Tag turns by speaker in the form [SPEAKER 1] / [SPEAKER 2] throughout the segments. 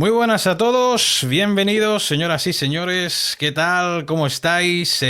[SPEAKER 1] Muy buenas a todos, bienvenidos señoras y señores, ¿qué tal? ¿Cómo estáis?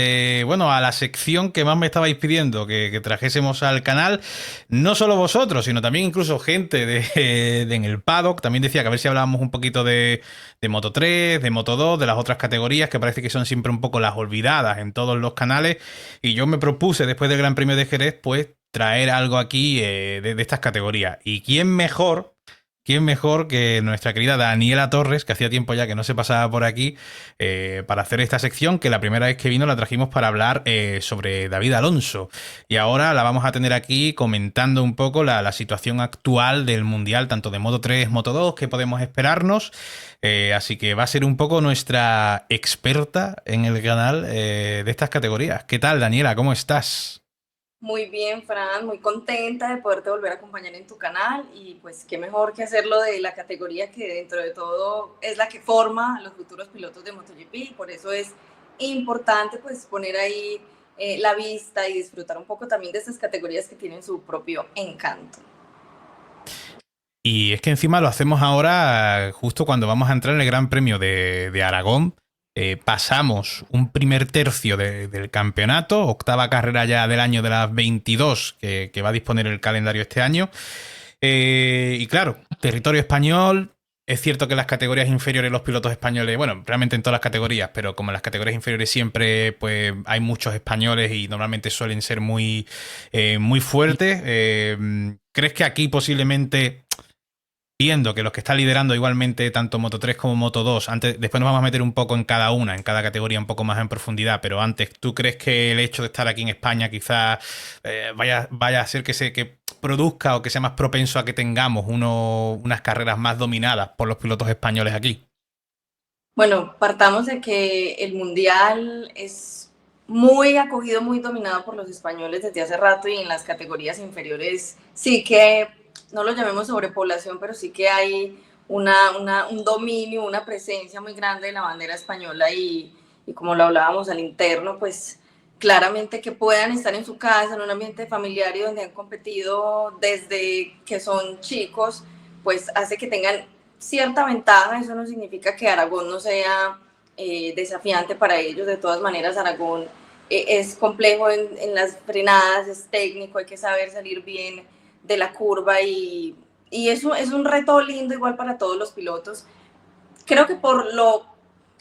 [SPEAKER 1] Bueno, a la sección que más me estabais pidiendo que trajésemos al canal, no solo vosotros, sino también incluso gente en el paddock, también decía que a ver si hablábamos un poquito de Moto 3, de Moto 2, de las otras categorías que parece que son siempre un poco las olvidadas en todos los canales, y yo me propuse después del Gran Premio de Jerez, pues traer algo aquí de estas categorías. ¿Y quién mejor? ¿Quién mejor que nuestra querida Daniela Torres, que hacía tiempo ya que no se pasaba por aquí, para hacer esta sección, que la primera vez que vino la trajimos para hablar sobre David Alonso. Y ahora la vamos a tener aquí comentando un poco la situación actual del Mundial, tanto de Moto 3, Moto 2, que podemos esperarnos. Así que va a ser un poco nuestra experta en el canal de estas categorías. ¿Qué tal, Daniela? ¿Cómo estás?
[SPEAKER 2] Muy bien, Fran, muy contenta de poderte volver a acompañar en tu canal y pues qué mejor que hacerlo de la categoría que dentro de todo es la que forma a los futuros pilotos de MotoGP y por eso es importante pues poner ahí la vista y disfrutar un poco también de estas categorías que tienen su propio encanto.
[SPEAKER 1] Y es que encima lo hacemos ahora justo cuando vamos a entrar en el Gran Premio de Aragón. Pasamos un primer tercio del campeonato, octava carrera ya del año de las 22 que va a disponer el calendario este año. Y claro, territorio español. Es cierto que en las categorías inferiores los pilotos españoles, bueno, realmente en todas las categorías, pero como en las categorías inferiores siempre pues hay muchos españoles y normalmente suelen ser muy fuertes. ¿Crees que aquí posiblemente viendo que los que están liderando igualmente tanto Moto 3 como Moto 2, antes, después nos vamos a meter un poco en cada una, en cada categoría un poco más en profundidad, pero antes, ¿tú crees que el hecho de estar aquí en España quizás vaya a hacer que produzca o que sea más propenso a que tengamos unas carreras más dominadas por los pilotos españoles aquí?
[SPEAKER 2] Bueno, partamos de que el mundial es muy acogido, muy dominado por los españoles desde hace rato y en las categorías inferiores sí que, no lo llamemos sobrepoblación, pero sí que hay un dominio, una presencia muy grande de la bandera española y como lo hablábamos al interno, pues claramente que puedan estar en su casa, en un ambiente familiar y donde han competido desde que son chicos, pues hace que tengan cierta ventaja. Eso no significa que Aragón no sea desafiante para ellos. De todas maneras, Aragón es complejo en las frenadas, es técnico, hay que saber salir bien de la curva y eso es un reto lindo igual para todos los pilotos. Creo que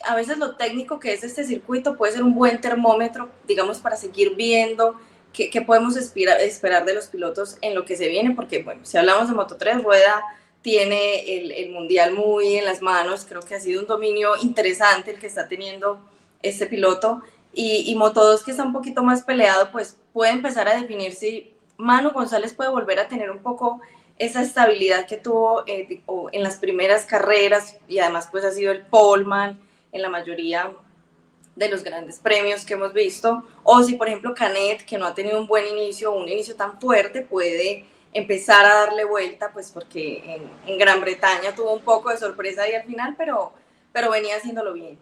[SPEAKER 2] a veces lo técnico que es este circuito puede ser un buen termómetro, digamos, para seguir viendo qué podemos esperar de los pilotos en lo que se viene, porque, bueno, si hablamos de Moto 3, Rueda tiene el mundial muy en las manos, creo que ha sido un dominio interesante el que está teniendo este piloto, y Moto 2, que está un poquito más peleado, pues puede empezar a definir si Manu González puede volver a tener un poco esa estabilidad que tuvo en las primeras carreras y además pues ha sido el poleman en la mayoría de los grandes premios que hemos visto, o si por ejemplo Canet, que no ha tenido un buen inicio o un inicio tan fuerte, puede empezar a darle vuelta, pues porque en Gran Bretaña tuvo un poco de sorpresa ahí al final, pero venía haciéndolo bien.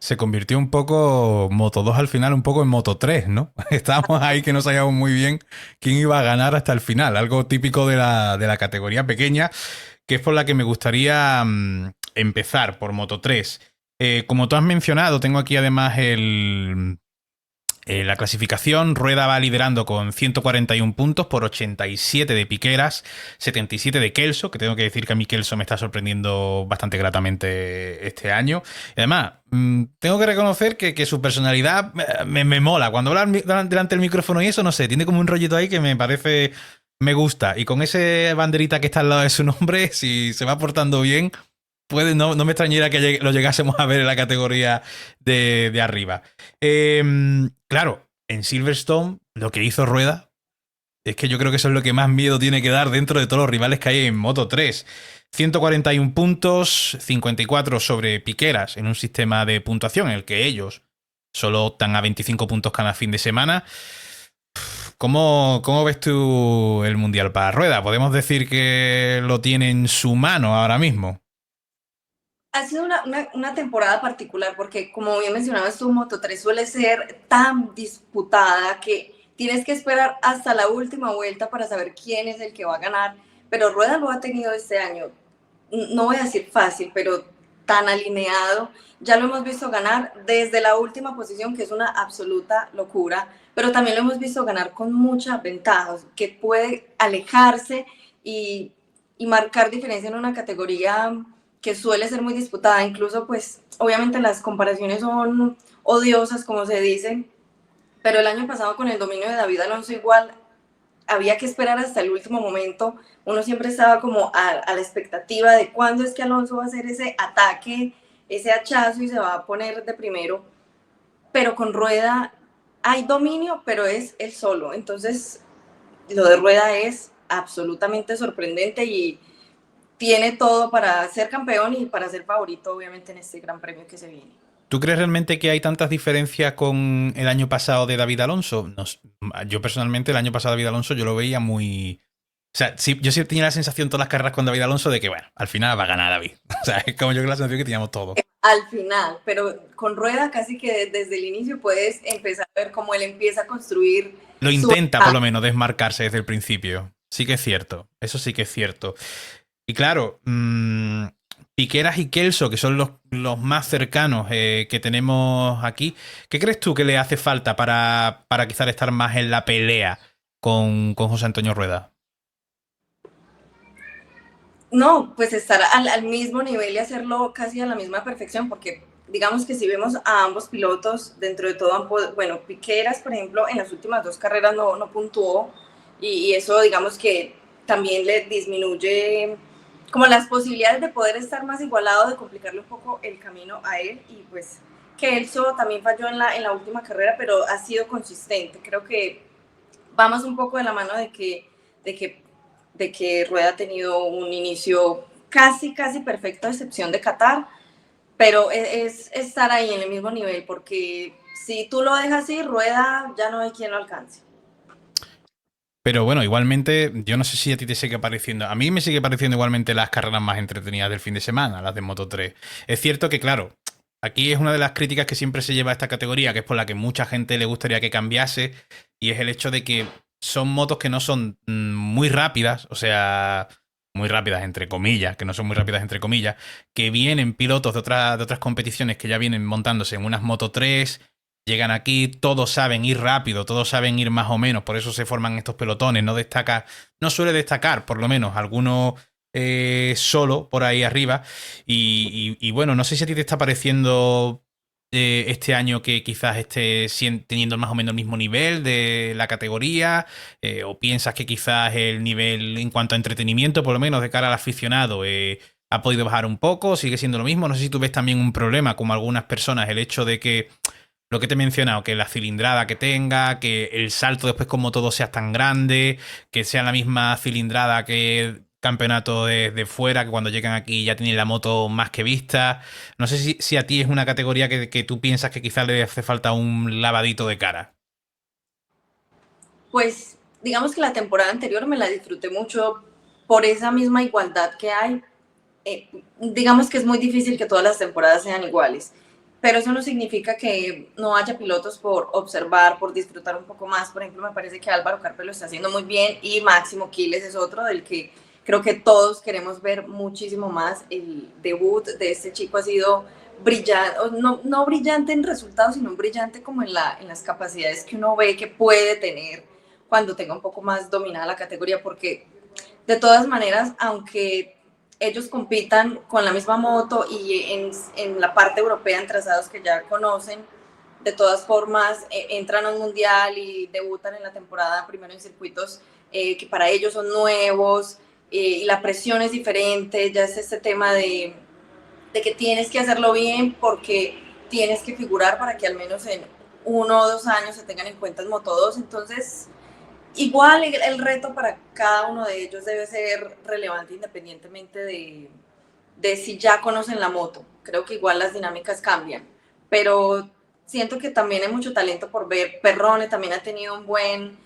[SPEAKER 1] Se convirtió un poco Moto 2 al final, un poco en Moto 3, ¿no? Estábamos ahí que no sabíamos muy bien quién iba a ganar hasta el final, algo típico de la categoría pequeña, que es por la que me gustaría empezar, por Moto 3. Como tú has mencionado, tengo aquí además la clasificación. Rueda va liderando con 141 puntos por 87 de Piqueras, 77 de Kelso, que tengo que decir que a mí Kelso me está sorprendiendo bastante gratamente este año. Y además, tengo que reconocer que su personalidad me mola. Cuando habla delante del micrófono y eso, no sé, tiene como un rollito ahí que me parece, me gusta. Y con ese banderita que está al lado de su nombre, si se va portando bien, no me extrañaría que lo llegásemos a ver en la categoría de arriba. Claro, en Silverstone lo que hizo Rueda es que yo creo que eso es lo que más miedo tiene que dar dentro de todos los rivales que hay en Moto 3. 141 puntos, 54 sobre Piqueras en un sistema de puntuación en el que ellos solo optan a 25 puntos cada fin de semana. ¿Cómo ves tú el Mundial para Rueda? ¿Podemos decir que lo tiene en su mano ahora mismo?
[SPEAKER 2] Ha sido una temporada particular porque, como bien mencionabas, tu Moto 3 suele ser tan disputada que tienes que esperar hasta la última vuelta para saber quién es el que va a ganar, pero Rueda lo ha tenido este año no voy a decir fácil, pero tan alineado. Ya lo hemos visto ganar desde la última posición, que es una absoluta locura, pero también lo hemos visto ganar con muchas ventajas, que puede alejarse y, y marcar diferencia en una categoría que suele ser muy disputada. Incluso, pues, obviamente las comparaciones son odiosas, como se dice, pero el año pasado con el dominio de David Alonso igual había que esperar hasta el último momento. Uno siempre estaba como a la expectativa de cuándo es que Alonso va a hacer ese ataque, ese hachazo y se va a poner de primero. Pero con Rueda hay dominio, pero es él solo. Entonces, lo de Rueda es absolutamente sorprendente y tiene todo para ser campeón y para ser favorito, obviamente, en este gran premio que se viene.
[SPEAKER 1] ¿Tú crees realmente que hay tantas diferencias con el año pasado de David Alonso? No, yo personalmente el año pasado David Alonso yo lo veía muy... O sea, sí, yo sí tenía la sensación todas las carreras con David Alonso de que, bueno, al final va a ganar David. O sea, es como yo que la sensación que teníamos todos.
[SPEAKER 2] Al final, pero con Rueda casi que desde el inicio puedes empezar a ver cómo él empieza a construir
[SPEAKER 1] Lo
[SPEAKER 2] su
[SPEAKER 1] intenta por lo
[SPEAKER 2] ataque.
[SPEAKER 1] menos desmarcarse desde el principio. Sí que es cierto, eso sí que es cierto. Y claro, Piqueras y Kelso, que son los más cercanos que tenemos aquí, ¿qué crees tú que le hace falta para quizás estar más en la pelea con José Antonio Rueda?
[SPEAKER 2] No, pues estar al mismo nivel y hacerlo casi a la misma perfección, porque digamos que si vemos a ambos pilotos, dentro de todo, bueno, Piqueras, por ejemplo, en las últimas dos carreras no puntuó y eso digamos que también le disminuye como las posibilidades de poder estar más igualado, de complicarle un poco el camino a él y pues que Elso también falló en la última carrera, pero ha sido consistente. Creo que vamos un poco de la mano de que, de que Rueda ha tenido un inicio casi perfecto, a excepción de Qatar, pero es estar ahí en el mismo nivel, porque si tú lo dejas así, Rueda ya no hay quien lo alcance.
[SPEAKER 1] Pero bueno, igualmente, yo no sé si a ti te sigue pareciendo. A mí me sigue pareciendo igualmente las carreras más entretenidas del fin de semana, las de Moto 3. Es cierto que, claro, aquí es una de las críticas que siempre se lleva a esta categoría, que es por la que mucha gente le gustaría que cambiase, y es el hecho de que son motos que no son muy rápidas, o sea, muy rápidas entre comillas, que no son muy rápidas entre comillas, que vienen pilotos de otras competiciones que ya vienen montándose en unas Moto 3. Llegan aquí, todos saben ir rápido, todos saben ir más o menos, por eso se forman estos pelotones. No destaca, no suele destacar, por lo menos, alguno solo por ahí arriba. Y bueno, no sé si a ti te está pareciendo este año que quizás esté teniendo más o menos el mismo nivel de la categoría, o piensas que quizás el nivel en cuanto a entretenimiento, por lo menos de cara al aficionado, ha podido bajar un poco, sigue siendo lo mismo. No sé si tú ves también un problema, como algunas personas, el hecho de que lo que te he mencionado, que la cilindrada que tenga, que el salto después como todo sea tan grande, que sea la misma cilindrada que el campeonato de fuera, que cuando llegan aquí ya tienen la moto más que vista. No sé si a ti es una categoría que tú piensas que quizás le hace falta un lavadito de cara.
[SPEAKER 2] Pues digamos que la temporada anterior me la disfruté mucho por esa misma igualdad que hay. Digamos que es muy difícil que todas las temporadas sean iguales, pero eso no significa que no haya pilotos por observar, por disfrutar un poco más. Por ejemplo, me parece que Álvaro Carpe lo está haciendo muy bien y Máximo Quiles es otro del que creo que todos queremos ver muchísimo más. El debut de este chico ha sido brillante, no brillante en resultados, sino brillante como en las capacidades que uno ve que puede tener cuando tenga un poco más dominada la categoría, porque de todas maneras, aunque ellos compitan con la misma moto y en la parte europea en trazados que ya conocen, de todas formas entran a un mundial y debutan en la temporada primero en circuitos que para ellos son nuevos y la presión es diferente, ya es este tema de que tienes que hacerlo bien porque tienes que figurar para que al menos en 1 o 2 años se tengan en cuenta en Moto 2, entonces igual el reto para cada uno de ellos debe ser relevante independientemente de si ya conocen la moto. Creo que igual las dinámicas cambian, pero siento que también hay mucho talento por ver. Perrone también ha tenido un buen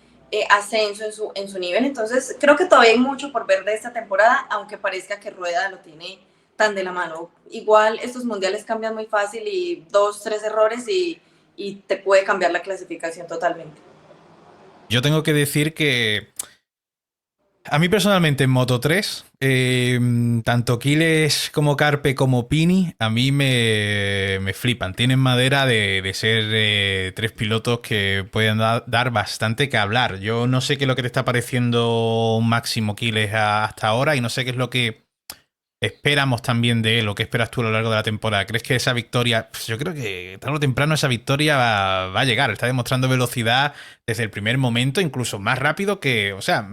[SPEAKER 2] ascenso en su nivel, entonces creo que todavía hay mucho por ver de esta temporada, aunque parezca que Rueda lo tiene tan de la mano. Igual estos mundiales cambian muy fácil y 2, 3 errores y te puede cambiar la clasificación totalmente.
[SPEAKER 1] Yo tengo que decir que A mí personalmente en Moto 3, tanto Quiles como Carpe como Pini, a mí me flipan. Tienen madera de ser tres pilotos que pueden dar bastante que hablar. Yo no sé qué es lo que te está pareciendo Máximo Quiles hasta ahora y no sé qué es lo que esperamos también de él o qué esperas tú a lo largo de la temporada. ¿Crees que esa victoria, pues yo creo que tarde o temprano esa victoria va a llegar? Está demostrando velocidad desde el primer momento, incluso más rápido que, o sea,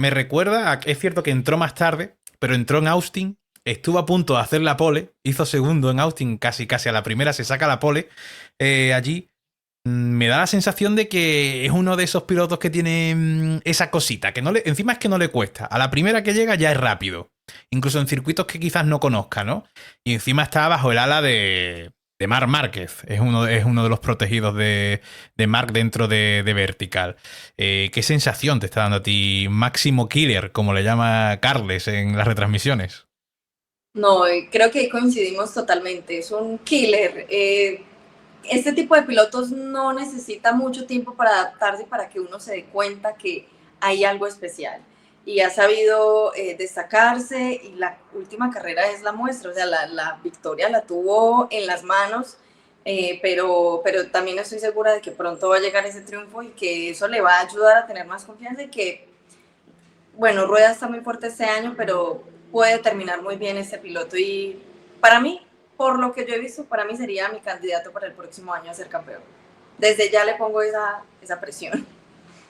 [SPEAKER 1] me recuerda, es cierto que entró más tarde, pero entró en Austin, estuvo a punto de hacer la pole, hizo segundo en Austin, casi casi a la primera se saca la pole allí. Me da la sensación de que es uno de esos pilotos que tiene esa cosita, que no le, encima es que no le cuesta. A la primera que llega ya es rápido. Incluso en circuitos que quizás no conozca, ¿no? Y encima está bajo el ala de Marc Márquez. Es uno de los protegidos de Marc dentro de Vertical. ¿Qué sensación te está dando a ti Máximo Killer, como le llama Carles en las retransmisiones?
[SPEAKER 2] No, creo que ahí coincidimos totalmente. Es un killer. Este tipo de pilotos no necesita mucho tiempo para adaptarse para que uno se dé cuenta que hay algo especial. Y ha sabido destacarse y la última carrera es la muestra. O sea, la victoria la tuvo en las manos, pero también estoy segura de que pronto va a llegar ese triunfo y que eso le va a ayudar a tener más confianza y que, bueno, Rueda está muy fuerte este año, pero puede terminar muy bien este piloto y para mí, por lo que yo he visto, para mí sería mi candidato para el próximo año a ser campeón. Desde ya le pongo esa presión.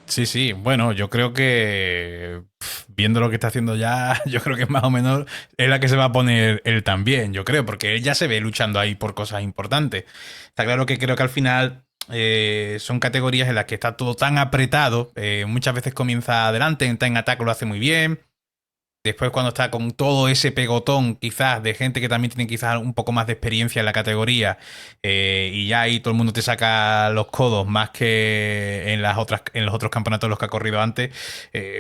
[SPEAKER 1] Sí, sí, bueno, yo creo que viendo lo que está haciendo ya, yo creo que más o menos es la que se va a poner él también, yo creo, porque él ya se ve luchando ahí por cosas importantes. Está claro que creo que al final son categorías en las que está todo tan apretado, muchas veces comienza adelante, en ataque lo hace muy bien. Después cuando está con todo ese pegotón quizás de gente que también tiene quizás un poco más de experiencia en la categoría y ya ahí todo el mundo te saca los codos más que en los otros campeonatos en los que ha corrido antes,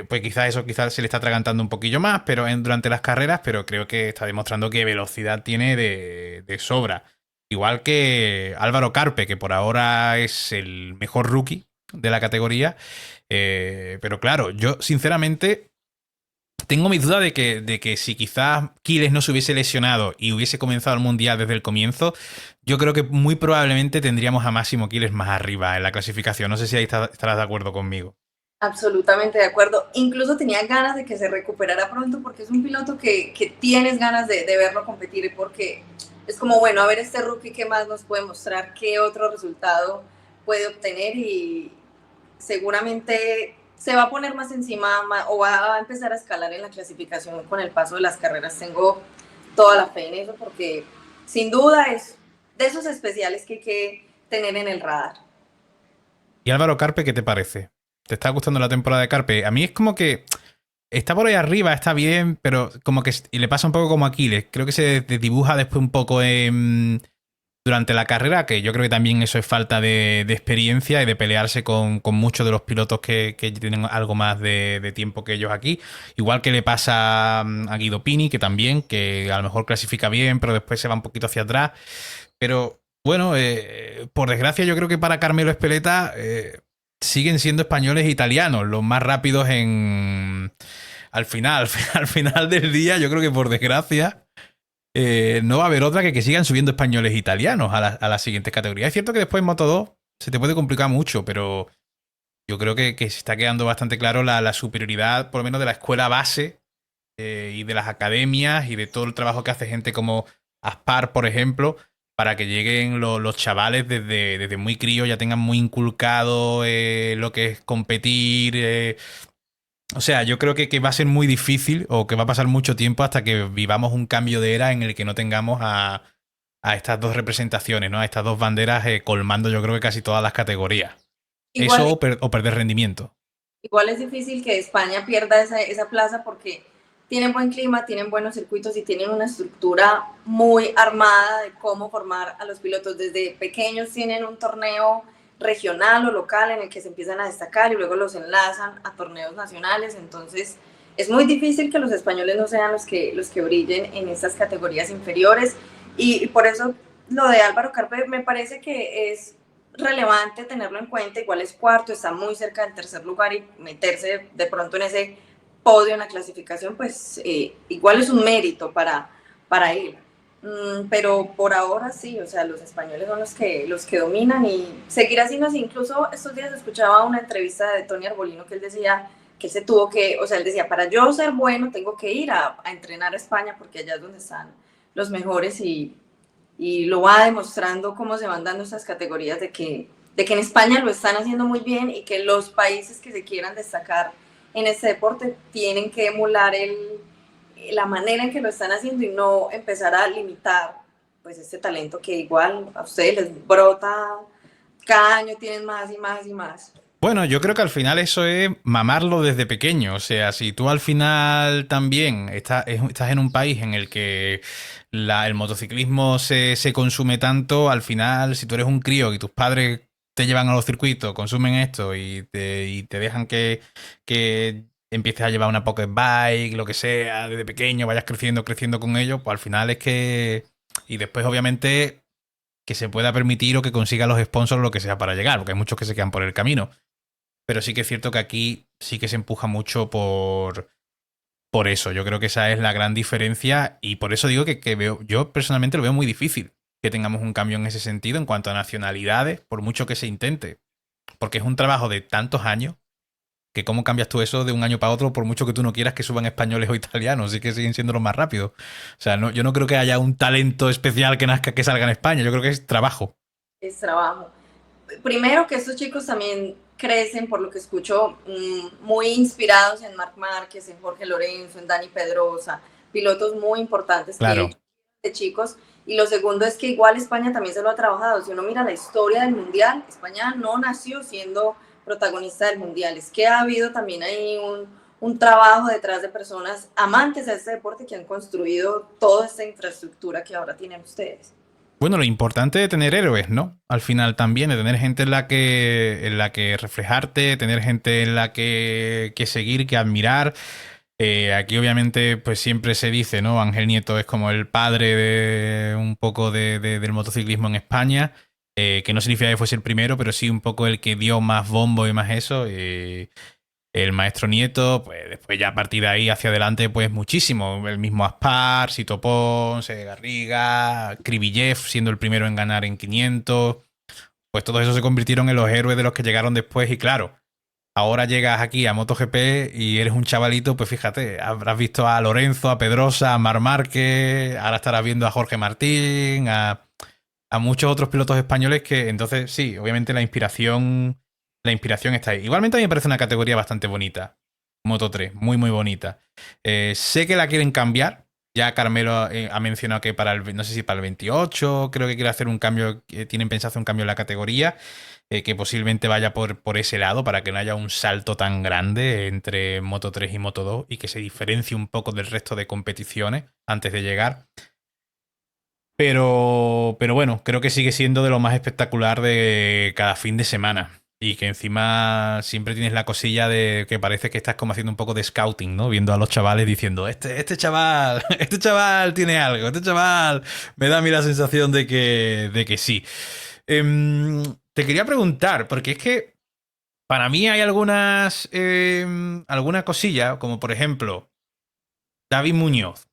[SPEAKER 1] pues quizás eso quizás se le está atragantando un poquillo más pero durante las carreras, pero creo que está demostrando que velocidad tiene de sobra. Igual que Álvaro Carpe, que por ahora es el mejor rookie de la categoría, pero claro, yo sinceramente tengo mis dudas de que si quizás Quiles no se hubiese lesionado y hubiese comenzado el Mundial desde el comienzo, yo creo que muy probablemente tendríamos a Máximo Quiles más arriba en la clasificación. No sé si ahí estarás de acuerdo conmigo.
[SPEAKER 2] Absolutamente de acuerdo. Incluso tenía ganas de que se recuperara pronto porque es un piloto que tienes ganas de verlo competir porque es como, bueno, a ver este rookie qué más nos puede mostrar, qué otro resultado puede obtener y seguramente se va a poner más encima o va a empezar a escalar en la clasificación con el paso de las carreras. Tengo toda la fe en eso porque sin duda es de esos especiales que hay que tener en el radar.
[SPEAKER 1] ¿Y Álvaro Carpe qué te parece? ¿Te está gustando la temporada de Carpe? A mí es como que está por ahí arriba, está bien, pero como que y le pasa un poco como a Aquiles. Creo que se dibuja después un poco durante la carrera, que yo creo que también eso es falta de experiencia y de pelearse con muchos de los pilotos que tienen algo más de tiempo que ellos aquí. Igual que le pasa a Guido Pini, que también, que a lo mejor clasifica bien, pero después se va un poquito hacia atrás. Pero bueno, por desgracia yo creo que para Carmelo Espeleta siguen siendo españoles e italianos los más rápidos en... Al final, al final del día, yo creo que por desgracia no va a haber otra que sigan subiendo españoles e italianos a las siguientes categorías. Es cierto que después en Moto 2 se te puede complicar mucho, pero yo creo que se está quedando bastante claro la superioridad, por lo menos de la escuela base y de las academias y de todo el trabajo que hace gente como Aspar, por ejemplo, para que lleguen los chavales desde muy críos, ya tengan muy inculcado lo que es competir. O sea, yo creo que va a ser muy difícil o que va a pasar mucho tiempo hasta que vivamos un cambio de era en el que no tengamos a estas dos representaciones, ¿no? A estas dos banderas colmando yo creo que casi todas las categorías. Eso
[SPEAKER 2] Igual
[SPEAKER 1] o perder rendimiento.
[SPEAKER 2] Igual es difícil que España pierda esa plaza porque tienen buen clima, tienen buenos circuitos y tienen una estructura muy armada de cómo formar a los pilotos. Desde pequeños tienen un torneo regional o local en el que se empiezan a destacar y luego los enlazan a torneos nacionales. Entonces es muy difícil que los españoles no sean los que brillen en estas categorías inferiores y por eso lo de Álvaro Carpe me parece que es relevante tenerlo en cuenta, igual es cuarto, está muy cerca del tercer lugar y meterse de pronto en ese podio en la clasificación, pues igual es un mérito para él. Pero por ahora sí, o sea, los españoles son los que dominan y seguirá siendo así. Incluso estos días escuchaba una entrevista de Tony Arbolino que él decía que él se tuvo que, o sea, él decía, para yo ser bueno tengo que ir a entrenar a España porque allá es donde están los mejores y lo va demostrando cómo se van dando estas categorías de que en España lo están haciendo muy bien y que los países que se quieran destacar en este deporte tienen que emular la manera en que lo están haciendo y no empezar a limitar pues este talento que igual a ustedes les brota, cada año tienen más y más y más.
[SPEAKER 1] Bueno, yo creo que al final eso es mamarlo desde pequeño. O sea, si tú al final también estás en un país en el que el motociclismo se consume tanto, al final, si tú eres un crío y tus padres te llevan a los circuitos, consumen esto y te dejan que empieces a llevar una pocket bike, lo que sea, desde pequeño, vayas creciendo con ello, pues al final es que... Y después, obviamente, que se pueda permitir o que consiga los sponsors o lo que sea para llegar, porque hay muchos que se quedan por el camino. Pero sí que es cierto que aquí sí que se empuja mucho por eso. Yo creo que esa es la gran diferencia y por eso digo que yo personalmente lo veo muy difícil que tengamos un cambio en ese sentido en cuanto a nacionalidades, por mucho que se intente. Porque es un trabajo de tantos años que cómo cambias tú eso de un año para otro por mucho que tú no quieras que suban españoles o italianos, sí que siguen siendo los más rápidos. O sea, no, yo no creo que haya un talento especial que nazca que salga en España, yo creo que es trabajo.
[SPEAKER 2] Es trabajo. Primero que estos chicos también crecen, por lo que escucho, muy inspirados en Marc Márquez, en Jorge Lorenzo, en Dani Pedrosa, pilotos muy importantes que
[SPEAKER 1] Claro.
[SPEAKER 2] ellos de chicos. Y lo segundo es que igual España también se lo ha trabajado. Si uno mira la historia del Mundial, España no nació siendo protagonista del Mundial. Es que ha habido también ahí un trabajo detrás de personas amantes de este deporte que han construido toda esta infraestructura que ahora tienen ustedes.
[SPEAKER 1] Bueno, lo importante de tener héroes, ¿no? Al final también, de tener gente en la que reflejarte, tener gente en la que seguir, que admirar. Aquí obviamente pues siempre se dice, ¿no? Ángel Nieto es como el padre de un poco del motociclismo en España, que no significa que fuese el primero, pero sí un poco el que dio más bombo y más eso. El maestro Nieto, pues después ya a partir de ahí hacia adelante, pues muchísimo. El mismo Aspar, Sito Pons, Garriga, Krivillev siendo el primero en ganar en 500. Pues todos esos se convirtieron en los héroes de los que llegaron después y claro, ahora llegas aquí a MotoGP y eres un chavalito, pues fíjate, habrás visto a Lorenzo, a Pedrosa, a Marc Márquez, ahora estarás viendo a Jorge Martín, a muchos otros pilotos españoles que entonces sí, obviamente la inspiración está ahí. Igualmente a mí me parece una categoría bastante bonita, Moto 3, muy muy bonita. Sé que la quieren cambiar. Ya Carmelo ha mencionado que para el, no sé si para el 28, creo que quiere hacer un cambio, tienen pensado hacer un cambio en la categoría, que posiblemente vaya por ese lado para que no haya un salto tan grande entre Moto 3 y Moto 2 y que se diferencie un poco del resto de competiciones antes de llegar. Pero bueno, creo que sigue siendo de lo más espectacular de cada fin de semana. Y que encima siempre tienes la cosilla de que parece que estás como haciendo un poco de scouting, ¿no? Viendo a los chavales diciendo, este chaval, este chaval tiene algo, este chaval me da a mí la sensación de que sí. Te quería preguntar, porque es que para mí hay alguna cosilla, como por ejemplo, David Muñoz.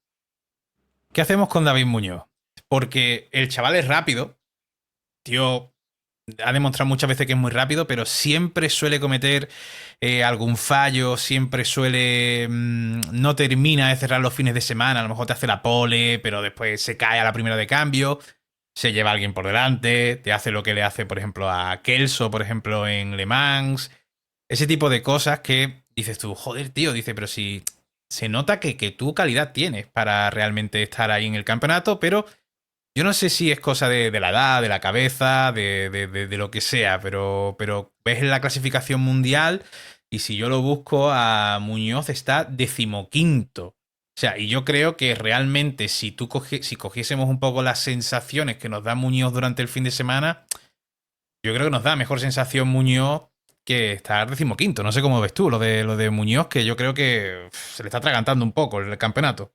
[SPEAKER 1] ¿Qué hacemos con David Muñoz? Porque el chaval es rápido, tío, ha demostrado muchas veces que es muy rápido, pero siempre suele cometer algún fallo, siempre suele... no termina de cerrar los fines de semana, a lo mejor te hace la pole, pero después se cae a la primera de cambio, se lleva a alguien por delante, te hace lo que le hace, por ejemplo, a Kelso, por ejemplo, en Le Mans, ese tipo de cosas que dices tú, joder, tío, dice, pero si se nota que tú calidad tienes para realmente estar ahí en el campeonato, pero yo no sé si es cosa de la edad, de la cabeza, de lo que sea, pero ves la clasificación mundial y si yo lo busco a Muñoz está decimoquinto. O sea, y yo creo que realmente si cogiésemos un poco las sensaciones que nos da Muñoz durante el fin de semana, yo creo que nos da mejor sensación Muñoz que estar decimoquinto. No sé cómo ves tú lo de Muñoz, que yo creo que se le está atragantando un poco el campeonato.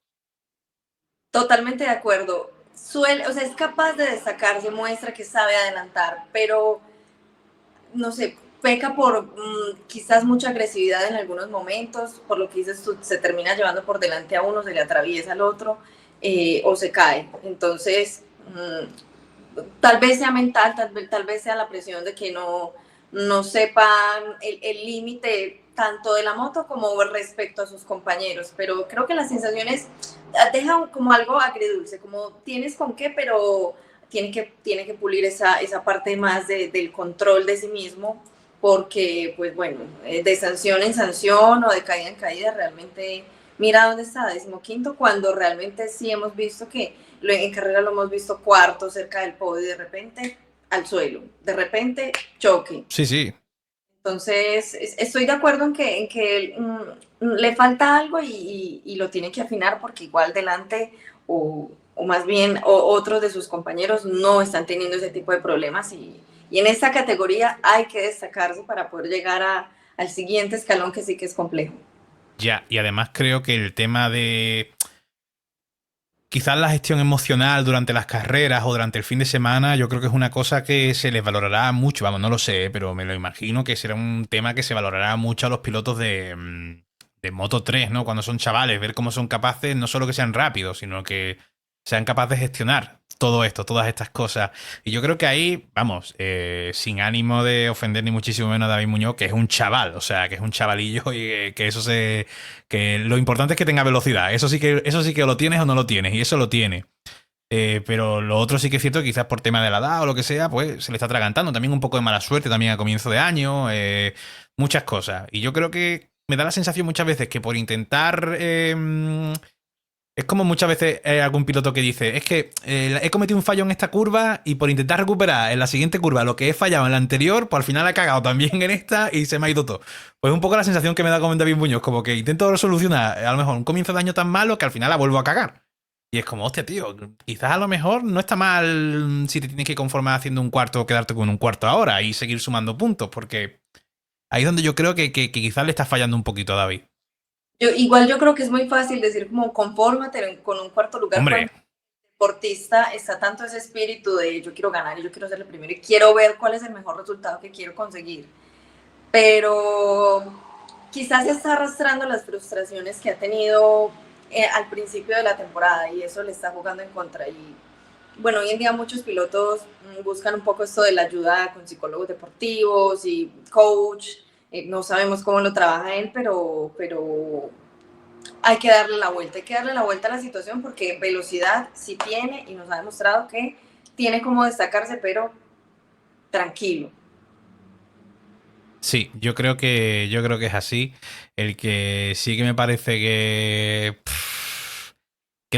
[SPEAKER 2] Totalmente de acuerdo. Suele, o sea, es capaz de destacarse, muestra que sabe adelantar, pero no sé, peca por quizás mucha agresividad en algunos momentos, por lo que dices tú, se termina llevando por delante a uno, se le atraviesa al otro o se cae. Entonces, tal vez sea mental, tal vez sea la presión de que no sepan el límite tanto de la moto como respecto a sus compañeros, pero creo que las sensaciones dejan como algo agridulce, como tienes con qué, pero tiene que pulir esa parte más del control de sí mismo, porque pues bueno, de sanción en sanción o de caída en caída, realmente mira dónde está, 15º, cuando realmente sí hemos visto que en carrera lo hemos visto cuarto, cerca del podio, y de repente al suelo, de repente choque.
[SPEAKER 1] Sí, sí.
[SPEAKER 2] Entonces, estoy de acuerdo en que le falta algo y lo tiene que afinar porque igual delante o más bien otros de sus compañeros no están teniendo ese tipo de problemas y en esta categoría hay que destacarse para poder llegar al siguiente escalón que sí que es complejo.
[SPEAKER 1] Ya, y además creo que el tema de quizás la gestión emocional durante las carreras o durante el fin de semana, yo creo que es una cosa que se les valorará mucho. Vamos, no lo sé, pero me lo imagino que será un tema que se valorará mucho a los pilotos de Moto 3, ¿no? Cuando son chavales, ver cómo son capaces, no solo que sean rápidos, sino que sean capaces de gestionar todo esto, todas estas cosas. Y yo creo que ahí, vamos, sin ánimo de ofender ni muchísimo menos a David Muñoz, que es un chaval, o sea, que es un chavalillo y que eso se que lo importante es que tenga velocidad. Eso sí que lo tienes o no lo tienes, y eso lo tiene. Pero lo otro sí que es cierto que quizás por tema de la edad o lo que sea, pues se le está atragantando. También un poco de mala suerte también a comienzo de año, muchas cosas. Y yo creo que me da la sensación muchas veces que por intentar... es como muchas veces algún piloto que dice, es que he cometido un fallo en esta curva y por intentar recuperar en la siguiente curva lo que he fallado en la anterior, pues al final he cagado también en esta y se me ha ido todo. Pues un poco la sensación que me da con David Muñoz, como que intento solucionar a lo mejor un comienzo de año tan malo que al final la vuelvo a cagar. Y es como, hostia, tío, quizás a lo mejor no está mal si te tienes que conformar haciendo un cuarto o quedarte con un cuarto ahora y seguir sumando puntos, porque ahí es donde yo creo que quizás le está fallando un poquito a David.
[SPEAKER 2] Igual yo creo que es muy fácil decir como confórmate con un cuarto lugar
[SPEAKER 1] Hombre,
[SPEAKER 2] cuando el deportista está tanto ese espíritu de yo quiero ganar y yo quiero ser el primero y quiero ver cuál es el mejor resultado que quiero conseguir. Pero quizás está arrastrando las frustraciones que ha tenido al principio de la temporada y eso le está jugando en contra. Y bueno, hoy en día muchos pilotos buscan un poco esto de la ayuda con psicólogos deportivos y coach. No sabemos cómo lo trabaja él, pero hay que darle la vuelta a la situación porque velocidad sí tiene y nos ha demostrado que tiene como destacarse, pero tranquilo.
[SPEAKER 1] sí, yo creo que es así. El que sí que me parece que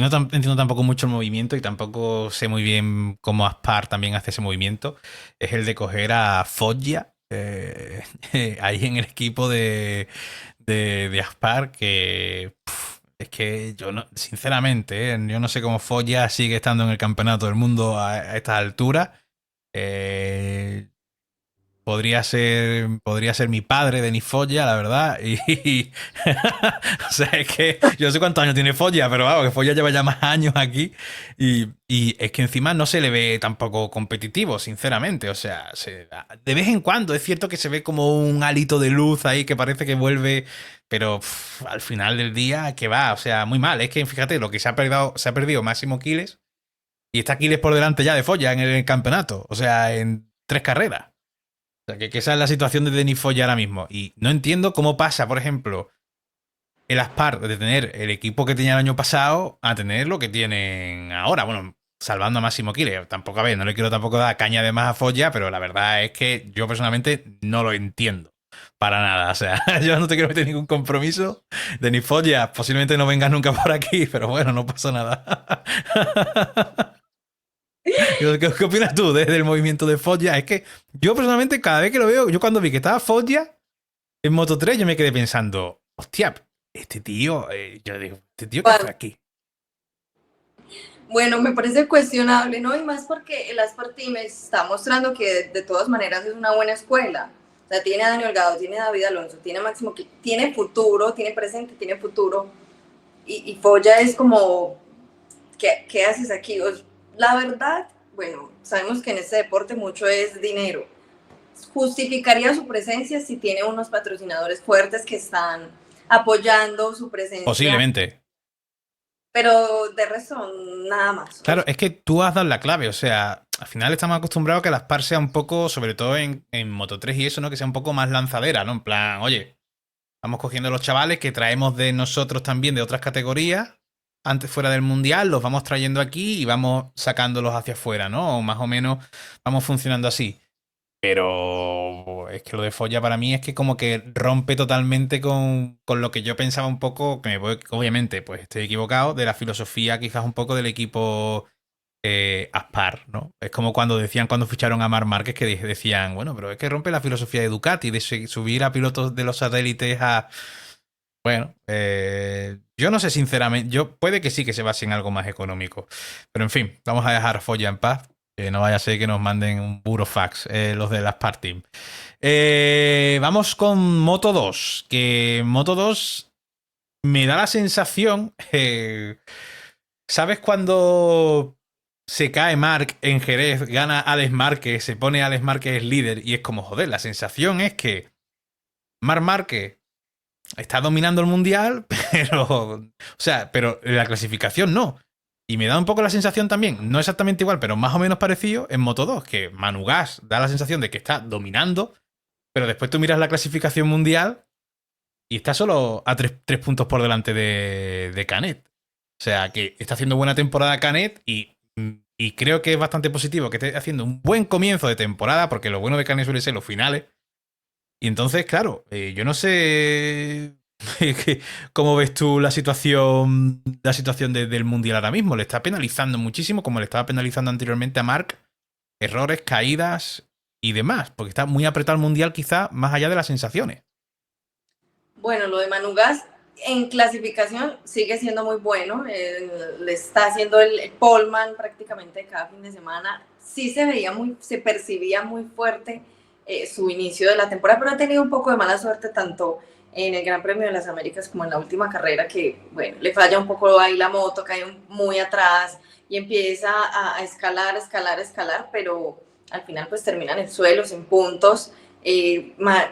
[SPEAKER 1] no entiendo tampoco mucho el movimiento y tampoco sé muy bien cómo Aspar también hace ese movimiento, es el de coger a Foggia ahí en el equipo de Aspar, que es que yo no, sinceramente, yo no sé cómo Foggia sigue estando en el campeonato del mundo a estas alturas. Eh, podría ser mi padre, Denis Foggia, la verdad. O sea, es que yo no sé cuántos años tiene Foggia, pero vamos, que Foggia lleva ya más años aquí. Y es que encima no se le ve tampoco competitivo, sinceramente. O sea, de vez en cuando es cierto que se ve como un hálito de luz ahí que parece que vuelve, pero al final del día, que va, o sea, muy mal. Es que fíjate, lo que se ha perdido Máximo Quiles y está Quiles por delante ya de Foggia en el campeonato. O sea, en 3 carreras. O sea, que esa es la situación de Denis Foggia ahora mismo. Y no entiendo cómo pasa, por ejemplo, el Aspar de tener el equipo que tenía el año pasado a tener lo que tienen ahora. Bueno, salvando a Máximo Kile. Tampoco, a ver, no le quiero tampoco dar caña de más a Foggia, pero la verdad es que yo personalmente no lo entiendo. Para nada. O sea, yo no te quiero meter ningún compromiso. Denis Foggia, posiblemente no vengas nunca por aquí, pero bueno, no pasa nada. ¿Qué opinas tú del movimiento de Foggia? Es que yo personalmente cada vez que lo veo, yo cuando vi que estaba Foggia en Moto 3, yo me quedé pensando, hostia, este tío, yo digo, este tío, ¿qué hace aquí?
[SPEAKER 2] Bueno, me parece cuestionable, ¿no? Y más porque el Aspar Team está mostrando que de todas maneras es una buena escuela. O sea, tiene a Daniel Gado, tiene a David Alonso, tiene a Máximo, tiene futuro, tiene presente, tiene futuro. Y Foya es como, ¿qué haces aquí? La verdad, bueno, sabemos que en este deporte mucho es dinero. justificaría su presencia si tiene unos patrocinadores fuertes que están apoyando su presencia,
[SPEAKER 1] Posiblemente.
[SPEAKER 2] pero de resto nada más.
[SPEAKER 1] Claro, es que tú has dado la clave, o sea, al final estamos acostumbrados a que las par sea un poco, sobre todo en Moto 3 y eso, ¿no? Que sea un poco más lanzadera, ¿no? En plan, oye, vamos cogiendo los chavales que traemos de nosotros también de otras categorías, antes fuera del mundial, los vamos trayendo aquí y vamos sacándolos hacia afuera, ¿no? O más o menos vamos funcionando así. Pero es que lo de Folla para mí es que como que rompe totalmente con lo que yo pensaba un poco, que obviamente pues estoy equivocado, de la filosofía quizás un poco del equipo Aspar, ¿no? Es como cuando decían cuando ficharon a Marc Márquez que decían, bueno, pero es que rompe la filosofía de Ducati, de subir a pilotos de los satélites a... Bueno, yo no sé sinceramente, yo puede que sí que se base en algo más económico, pero en fin, vamos a dejar a Folla en paz, que no vaya a ser que nos manden un burofax los de las Party. Vamos con Moto 2, que Moto 2 me da la sensación, ¿sabes cuando se cae Marc en Jerez, gana Alex Márquez, se pone Alex Márquez líder y es como, joder, la sensación es que Marc Márquez está dominando el mundial, pero, o sea, pero la clasificación no. Y me da un poco la sensación también, no exactamente igual, pero más o menos parecido en Moto 2, que Manu Gas da la sensación de que está dominando, pero después tú miras la clasificación mundial y está solo a tres puntos por delante de Canet. O sea, que está haciendo buena temporada Canet y creo que es bastante positivo que esté haciendo un buen comienzo de temporada, porque lo bueno de Canet suele ser los finales. Y entonces, claro, yo no sé cómo ves tú la situación del Mundial ahora mismo. Le está penalizando muchísimo, como le estaba penalizando anteriormente a Marc, errores, caídas y demás, porque está muy apretado el Mundial quizá más allá de las sensaciones.
[SPEAKER 2] Bueno, lo de Manugas en clasificación sigue siendo muy bueno, le está haciendo el poleman prácticamente cada fin de semana. Sí se veía se percibía muy fuerte su inicio de la temporada, pero ha tenido un poco de mala suerte tanto en el Gran Premio de las Américas como en la última carrera, que bueno, le falla un poco ahí la moto, cae muy atrás y empieza a escalar, escalar, escalar, pero al final pues termina en el suelo sin puntos.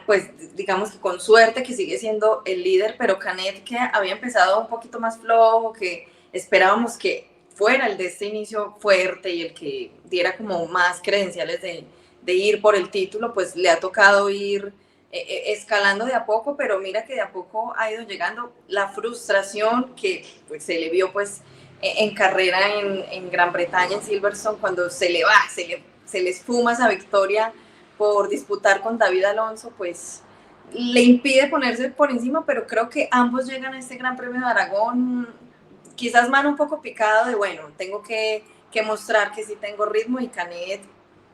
[SPEAKER 2] Pues digamos que con suerte que sigue siendo el líder, pero Canet que había empezado un poquito más flojo, que esperábamos que fuera el de este inicio fuerte y el que diera como más credenciales de ir por el título, pues le ha tocado ir escalando de a poco, pero mira que de a poco ha ido llegando la frustración que pues, se le vio pues en carrera en Gran Bretaña, en Silverstone, cuando se le va, se le esfuma esa victoria por disputar con David Alonso, pues le impide ponerse por encima, pero creo que ambos llegan a este Gran Premio de Aragón, quizás mano un poco picado de, bueno, tengo que mostrar que sí tengo ritmo y Canet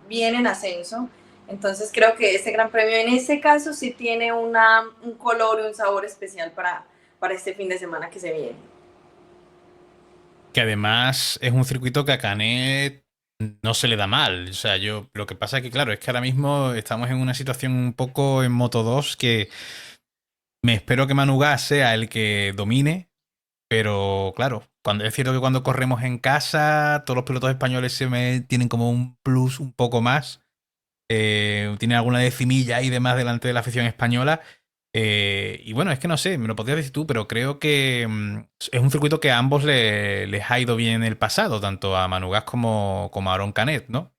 [SPEAKER 2] viene en ascenso. Entonces creo que este Gran Premio en ese caso sí tiene un color y un sabor especial para este fin de semana que se viene.
[SPEAKER 1] Que además es un circuito que a Canet no se le da mal. O sea, yo lo que pasa es que, claro, es que ahora mismo estamos en una situación un poco en Moto 2 que me espero que Manu Gas sea el que domine, pero claro, es cierto que cuando corremos en casa, todos los pilotos españoles tienen como un plus un poco más. Tienen alguna decimilla y demás delante de la afición española. Y bueno, es que no sé, me lo podrías decir tú, pero creo que es un circuito que a ambos les ha ido bien en el pasado, tanto a Manu Gas como a Aaron Canet, ¿no?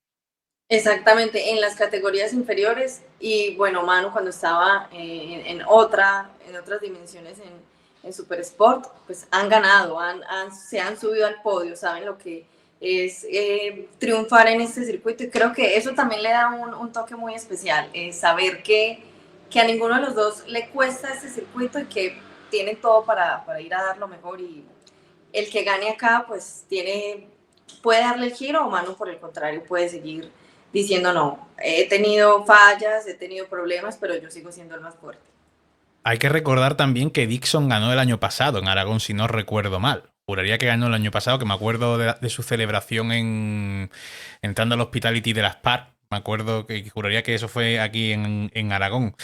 [SPEAKER 2] Exactamente, en las categorías inferiores y bueno, Manu cuando estaba en otras dimensiones en Super Sport, pues han ganado, se han subido al podio, saben lo que es triunfar en este circuito y creo que eso también le da un toque muy especial, saber que a ninguno de los dos le cuesta este circuito y que tiene todo para ir a dar lo mejor y el que gane acá pues puede darle el giro o Manu por el contrario puede seguir diciendo no, he tenido fallas, he tenido problemas, pero yo sigo siendo el más fuerte.
[SPEAKER 1] Hay que recordar también que Dixon ganó el año pasado en Aragón, si no recuerdo mal. Juraría que ganó el año pasado, que me acuerdo de su celebración entrando al Hospitality de las PAR. Me acuerdo que juraría que eso fue aquí en Aragón.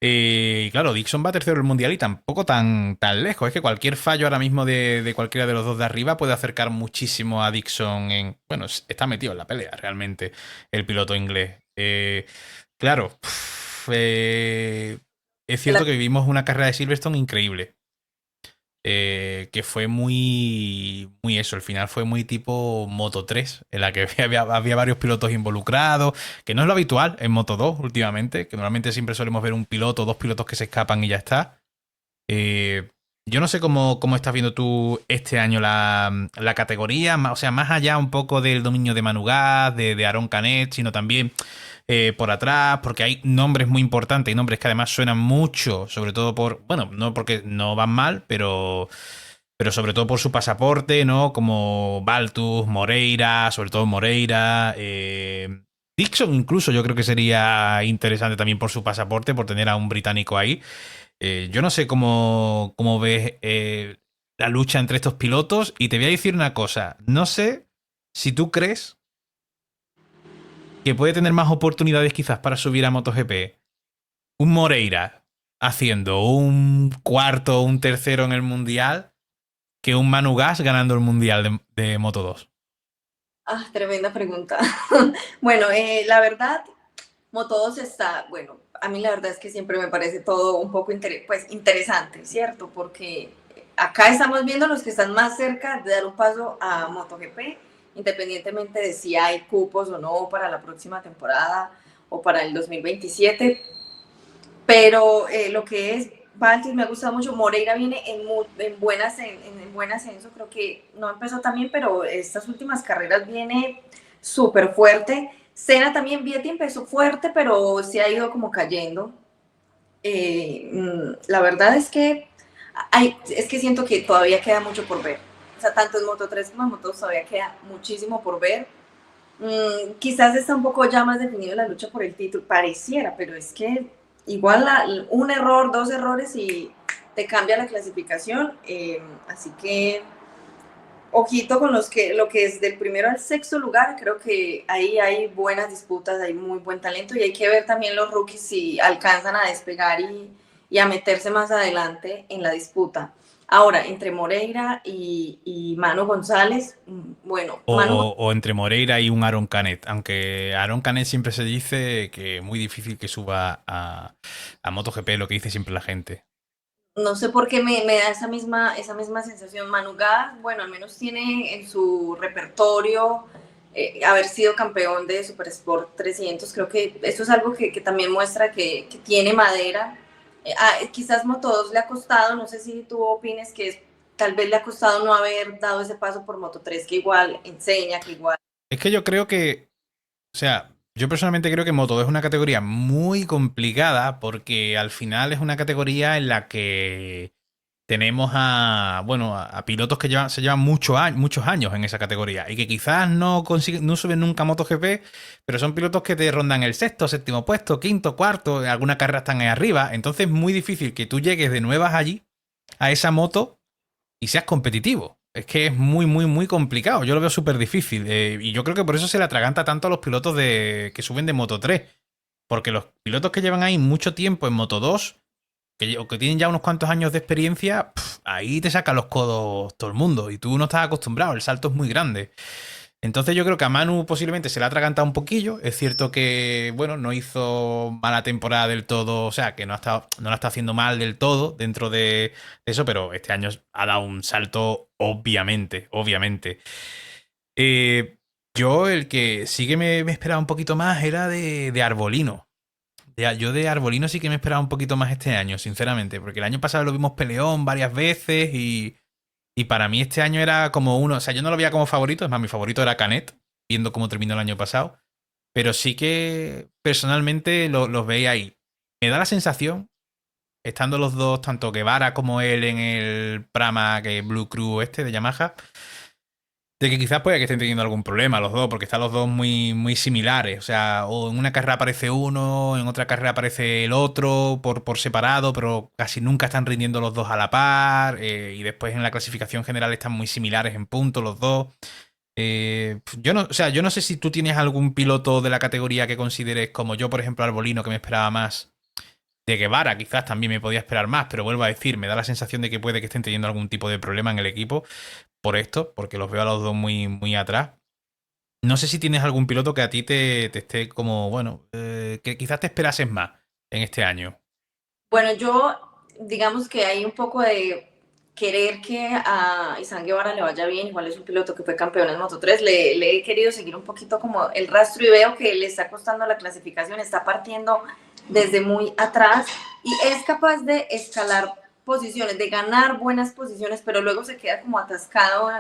[SPEAKER 1] Y claro, Dixon va tercero en el mundial y tampoco tan lejos. Es que cualquier fallo ahora mismo de cualquiera de los dos de arriba puede acercar muchísimo a Dixon. Bueno, está metido en la pelea realmente el piloto inglés. claro, es cierto que vivimos una carrera de Silverstone increíble. Que fue muy eso, al final fue muy tipo Moto 3, en la que había varios pilotos involucrados, que no es lo habitual en Moto 2 últimamente, que normalmente siempre solemos ver un piloto, dos pilotos que se escapan y ya está. Eh, yo no sé cómo estás viendo tú este año la categoría, o sea, más allá un poco del dominio de Manu Gas, de Aaron Canet, sino también por atrás, porque hay nombres muy importantes y nombres que además suenan mucho, sobre todo bueno, no porque no van mal, pero sobre todo por su pasaporte, ¿no? Como Baltus, Moreira, sobre todo Moreira, Dixon incluso yo creo que sería interesante también por su pasaporte, por tener a un británico ahí. Yo no sé cómo ves la lucha entre estos pilotos y te voy a decir una cosa, no sé si tú crees que puede tener más oportunidades quizás para subir a MotoGP un Moreira haciendo un cuarto o un tercero en el Mundial que un Manu Gas ganando el Mundial de Moto 2.
[SPEAKER 2] Ah, tremenda pregunta. Bueno, la verdad, Moto2 está, bueno, a mí la verdad es que siempre me parece todo un poco pues, interesante, ¿cierto? Porque acá estamos viendo los que están más cerca de dar un paso a MotoGP, independientemente de si hay cupos o no para la próxima temporada o para el 2027. Pero lo que es Baltis me ha gustado mucho. Moreira viene en buen ascenso. Creo que no empezó tan bien, pero estas últimas carreras viene súper fuerte. Senna también, Vietti empezó fuerte, pero se ha ido como cayendo. La verdad es que siento que todavía queda mucho por ver. O sea, tanto en Moto 3 como en Moto 2 todavía queda muchísimo por ver. Quizás está un poco ya más definido la lucha por el título, pareciera, pero es que igual un error, dos errores y te cambia la clasificación. Así que ojito con lo que es del primero al sexto lugar, creo que ahí hay buenas disputas, hay muy buen talento y hay que ver también los rookies si alcanzan a despegar y a meterse más adelante en la disputa. Ahora, entre Moreira y Manu González, bueno,
[SPEAKER 1] O entre Moreira y un Aaron Canet. Aunque Aaron Canet siempre se dice que es muy difícil que suba a MotoGP, lo que dice siempre la gente.
[SPEAKER 2] no sé por qué me da esa misma sensación. Manu Gas, bueno, al menos tiene en su repertorio haber sido campeón de Super Sport 300. Creo que eso es algo que también muestra que tiene madera. Quizás Moto2 le ha costado, no sé si tú opines tal vez le ha costado no haber dado ese paso por Moto3, que igual enseña, que igual.
[SPEAKER 1] Es que yo creo que, o sea, yo personalmente creo que Moto es una categoría muy complicada porque al final es una categoría en la que tenemos bueno, a pilotos que se llevan muchos años en esa categoría y que quizás no suben nunca a MotoGP, pero son pilotos que te rondan el sexto, séptimo puesto, quinto, cuarto, en alguna carrera están ahí arriba. Entonces es muy difícil que tú llegues de nuevas allí a esa moto y seas competitivo. Es que es muy complicado. Yo lo veo súper difícil. Y yo creo que por eso se le atraganta tanto a los pilotos que suben de Moto 3. Porque los pilotos que llevan ahí mucho tiempo en Moto 2 o que tienen ya unos cuantos años de experiencia, ahí te saca los codos todo el mundo y tú no estás acostumbrado, el salto es muy grande. Entonces yo creo que a Manu posiblemente se le ha atragantado un poquillo. Es cierto que, bueno, no hizo mala temporada del todo, o sea, que no la está haciendo mal del todo dentro de eso, pero este año ha dado un salto, obviamente. Eh, yo el que sí que me esperaba un poquito más era de Arbolino. Yo de Arbolino sí que me esperaba un poquito más este año, sinceramente, porque el año pasado lo vimos peleón varias veces y para mí este año era como uno, o sea, yo no lo veía como favorito, es más, mi favorito era Canet, viendo cómo terminó el año pasado, pero sí que personalmente los veía ahí. Me da la sensación, estando los dos, tanto Guevara como él en el Prama, que Blue Crew este de Yamaha, de que quizás puede que estén teniendo algún problema los dos, porque están los dos muy similares. O sea, o en una carrera aparece uno, en otra carrera aparece el otro por separado, pero casi nunca están rindiendo los dos a la par. Y después en la clasificación general están muy similares en puntos los dos. Yo no sé si tú tienes algún piloto de la categoría que consideres como yo, por ejemplo, Arbolino, que me esperaba más. De Guevara quizás también me podía esperar más, pero vuelvo a decir, me da la sensación de que puede que estén teniendo algún tipo de problema en el equipo por esto, porque los veo a los dos muy atrás. No sé si tienes algún piloto que a ti te esté como, bueno, que quizás te esperases más en este año.
[SPEAKER 2] Bueno, yo digamos que hay un poco de querer que a Izan Guevara le vaya bien, igual es un piloto que fue campeón en Moto3, le he querido seguir un poquito como el rastro y veo que le está costando la clasificación, está partiendo desde muy atrás y es capaz de escalar posiciones, de ganar buenas posiciones, pero luego se queda como atascado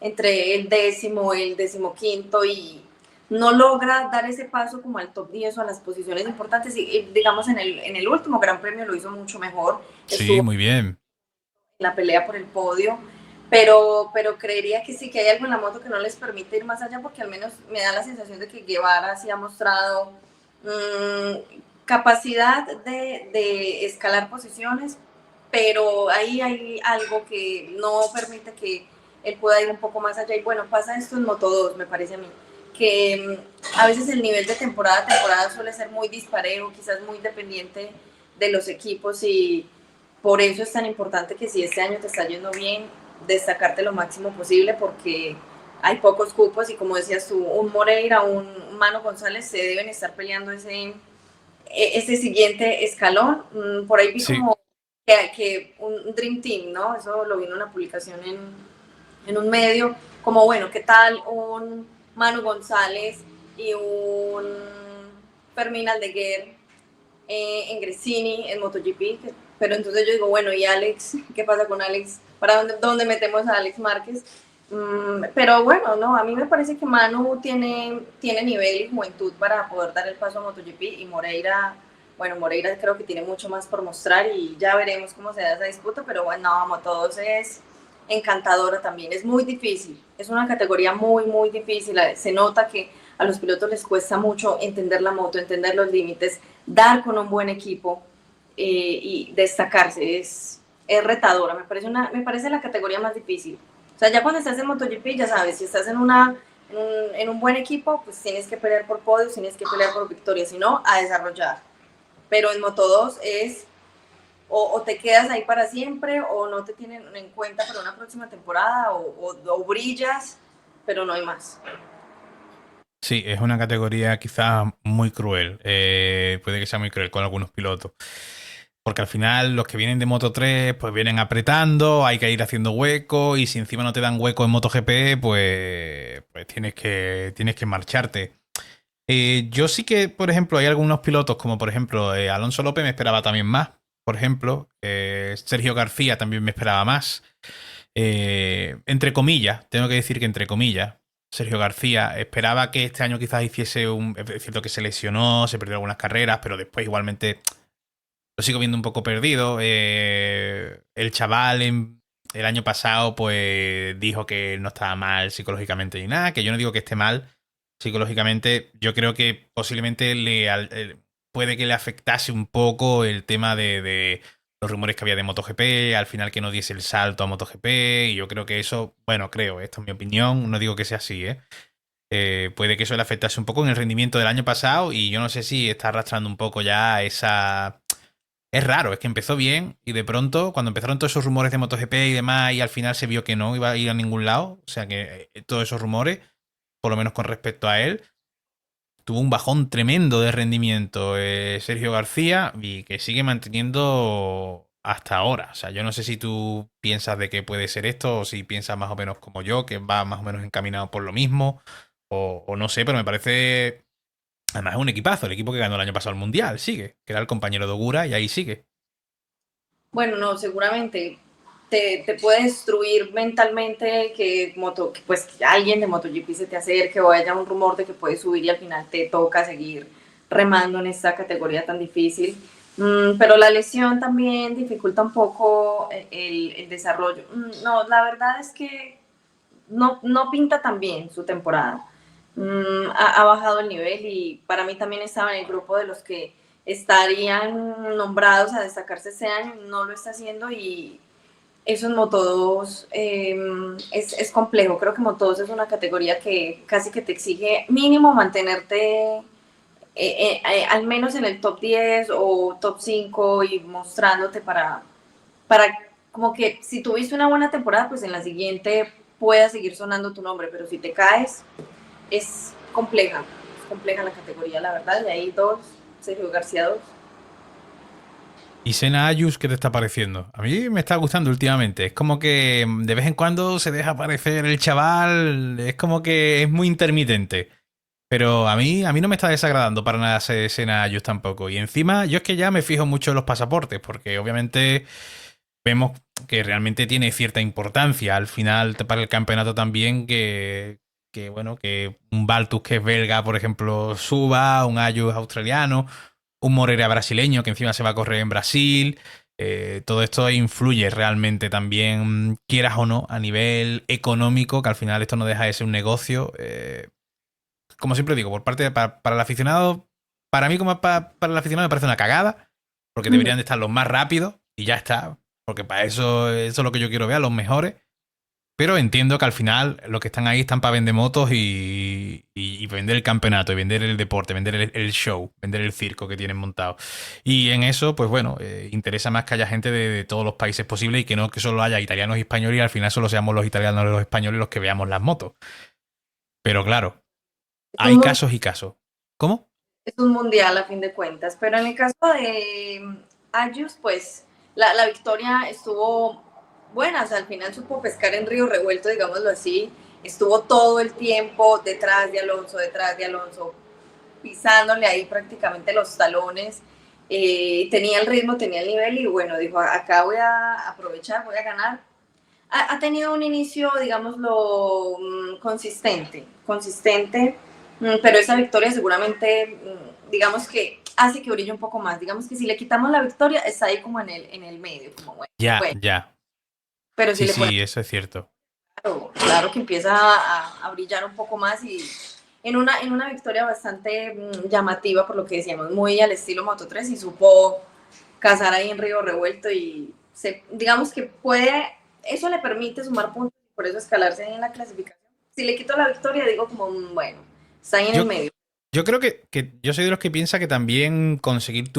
[SPEAKER 2] entre el décimo, el decimoquinto y no logra dar ese paso como al top 10 o a las posiciones importantes y digamos en el último Gran Premio lo hizo mucho mejor,
[SPEAKER 1] Sí,
[SPEAKER 2] estuvo en
[SPEAKER 1] muy bien.
[SPEAKER 2] la pelea por el podio, pero creería que sí que hay algo en la moto que no les permite ir más allá porque al menos me da la sensación de que Guevara sí ha mostrado capacidad de escalar posiciones, pero ahí hay algo que no permite que él pueda ir un poco más allá y bueno, pasa esto en Moto2 me parece a mí que a veces el nivel de temporada a temporada suele ser muy disparejo, quizás muy dependiente de los equipos y por eso es tan importante que si este año te está yendo bien, destacarte lo máximo posible porque hay pocos cupos y como decías tú, un Moreira, un Mano González se deben estar peleando ese siguiente escalón. Por ahí vi
[SPEAKER 1] Sí,
[SPEAKER 2] como que un Dream Team, ¿no? Eso lo vi en una publicación en un medio, como bueno, ¿qué tal un Manu González y un Fermín Aldeguer en Gresini, en MotoGP? Pero entonces yo digo, bueno, ¿y Alex? ¿Qué pasa con Alex? ¿Para dónde metemos a Alex Márquez? Pero bueno, no, a mí me parece que Manu tiene nivel y juventud para poder dar el paso a MotoGP y Moreira, bueno, Moreira creo que tiene mucho más por mostrar y ya veremos cómo se da esa disputa, pero bueno, no, Moto2 es encantadora también, es muy difícil, es una categoría muy, muy difícil, se nota que a los pilotos les cuesta mucho entender la moto, entender los límites, dar con un buen equipo y destacarse, es retadora, me parece la categoría más difícil. O sea, ya cuando estás en MotoGP, ya sabes, si estás en un buen equipo, pues tienes que pelear por podios, tienes que pelear por victorias, si no, a desarrollar. Pero en Moto2 es o te quedas ahí para siempre o no te tienen en cuenta para una próxima temporada o brillas, pero no hay más.
[SPEAKER 1] sí, es una categoría quizás muy cruel. Puede que sea muy cruel con algunos pilotos. Porque al final los que vienen de Moto3 pues vienen apretando, hay que ir haciendo hueco y si encima no te dan hueco en MotoGP pues tienes que marcharte. Yo sí que, por ejemplo, hay algunos pilotos como por ejemplo Alonso López me esperaba también más. Por ejemplo, Sergio García también me esperaba más. Entre comillas, tengo que decir que entre comillas, Sergio García esperaba que este año quizás hiciese un... Es cierto que se lesionó, se perdió algunas carreras, pero después igualmente lo sigo viendo un poco perdido. El chaval el año pasado pues dijo que no estaba mal psicológicamente ni nada, que yo no digo que esté mal psicológicamente, yo creo que posiblemente puede que le afectase un poco el tema de los rumores que había de MotoGP, al final que no diese el salto a MotoGP, y yo creo que eso, bueno, creo, esto es mi opinión, no digo que sea así, ¿eh? Puede que eso le afectase un poco en el rendimiento del año pasado y yo no sé si está arrastrando un poco ya esa... Es raro, es que empezó bien y de pronto, cuando empezaron todos esos rumores de MotoGP y demás, y al final se vio que no iba a ir a ningún lado, o sea que todos esos rumores, por lo menos con respecto a él, tuvo un bajón tremendo de rendimiento Sergio García y que sigue manteniendo hasta ahora. O sea, yo no sé si tú piensas de que puede ser esto o si piensas más o menos como yo, que va más o menos encaminado por lo mismo, o no sé, pero me parece... Además es un equipazo, el equipo que ganó el año pasado el Mundial, sigue, que era el compañero de Ogura y ahí sigue.
[SPEAKER 2] Bueno, no, seguramente te puede destruir mentalmente que pues que alguien de MotoGP se te acerque o haya un rumor de que puedes subir y al final te toca seguir remando en esta categoría tan difícil. Pero la lesión también dificulta un poco el desarrollo. No, la verdad es que no pinta tan bien su temporada. Ha bajado el nivel y para mí también estaba en el grupo de los que estarían nombrados a destacarse este año, no lo está haciendo y eso en Moto2 es complejo. Creo que Moto2 es una categoría que casi que te exige mínimo mantenerte al menos en el top 10 o top 5 y mostrándote para como que si tuviste una buena temporada, pues en la siguiente pueda seguir sonando tu nombre, pero si te caes, es compleja la categoría, la verdad, y ahí dos, Sergio García dos.
[SPEAKER 1] ¿Y Sena Ayus qué te está pareciendo? A mí me está gustando últimamente. Es como que de vez en cuando se deja aparecer el chaval. Es como que es muy intermitente. Pero a mí no me está desagradando para nada Sena Ayus tampoco. Y encima, yo es que ya me fijo mucho en los pasaportes, porque obviamente vemos que realmente tiene cierta importancia al final para el campeonato también que bueno, que un Baltus que es belga, por ejemplo, suba, un Ayus australiano, un Moreira brasileño que encima se va a correr en Brasil. Todo esto influye realmente también, quieras o no, a nivel económico, que al final esto no deja de ser un negocio. Como siempre digo, por parte para el aficionado, para mí como para el aficionado me parece una cagada, porque deberían de estar los más rápidos y ya está, porque para eso es lo que yo quiero ver, a los mejores. Pero entiendo que al final los que están ahí están para vender motos y vender el campeonato, y vender el deporte, vender el show, vender el circo que tienen montado. Y en eso, pues bueno, interesa más que haya gente de todos los países posibles y que no que solo haya italianos y españoles y al final solo seamos los italianos y los españoles los que veamos las motos. Pero claro,
[SPEAKER 2] Es
[SPEAKER 1] hay
[SPEAKER 2] un,
[SPEAKER 1] casos y casos. ¿Cómo?
[SPEAKER 2] es un mundial a fin de cuentas, pero en el caso de Ayus, pues la victoria estuvo buena, o sea, al final supo pescar en río revuelto, digámoslo así, estuvo todo el tiempo detrás de Alonso, pisándole ahí prácticamente los talones, tenía el ritmo, tenía el nivel y bueno, dijo, acá voy a aprovechar, voy a ganar. Ha tenido un inicio, digámoslo, consistente, pero esa victoria seguramente, digamos que hace que brille un poco más. Digamos que si le quitamos la victoria, está ahí como en el medio, como bueno,
[SPEAKER 1] Ya,
[SPEAKER 2] bueno.
[SPEAKER 1] ya.
[SPEAKER 2] Pero si
[SPEAKER 1] Sí,
[SPEAKER 2] le ponemos,
[SPEAKER 1] sí, eso es cierto.
[SPEAKER 2] claro que empieza a brillar un poco más y en una victoria bastante llamativa, por lo que decíamos, muy al estilo Moto 3 y supo cazar ahí en Río Revuelto y digamos que puede, eso le permite sumar puntos y por eso escalarse en la clasificación. Si le quito la victoria, digo como, bueno, está ahí en el
[SPEAKER 1] Yo,
[SPEAKER 2] medio.
[SPEAKER 1] yo creo que yo soy de los que piensa que también conseguir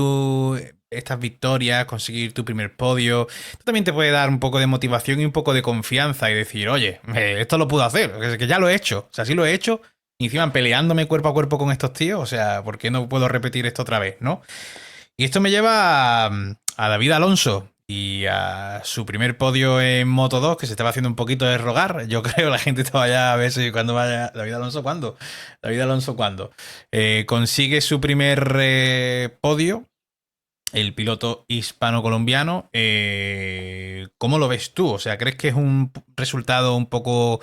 [SPEAKER 1] estas victorias, conseguir tu primer podio, esto también te puede dar un poco de motivación y un poco de confianza y decir, oye, esto lo puedo hacer, que ya lo he hecho. O sea, sí lo he hecho, y encima peleándome cuerpo a cuerpo con estos tíos, o sea, ¿por qué no puedo repetir esto otra vez, no? Y esto me lleva a David Alonso y a su primer podio en Moto 2, que se estaba haciendo un poquito de rogar. Yo creo la gente estaba ya a ver si cuando vaya. David Alonso, ¿cuándo? David Alonso, ¿cuándo? Consigue su primer podio, el piloto hispano-colombiano. ¿Cómo lo ves tú? O sea, ¿crees que es un resultado un poco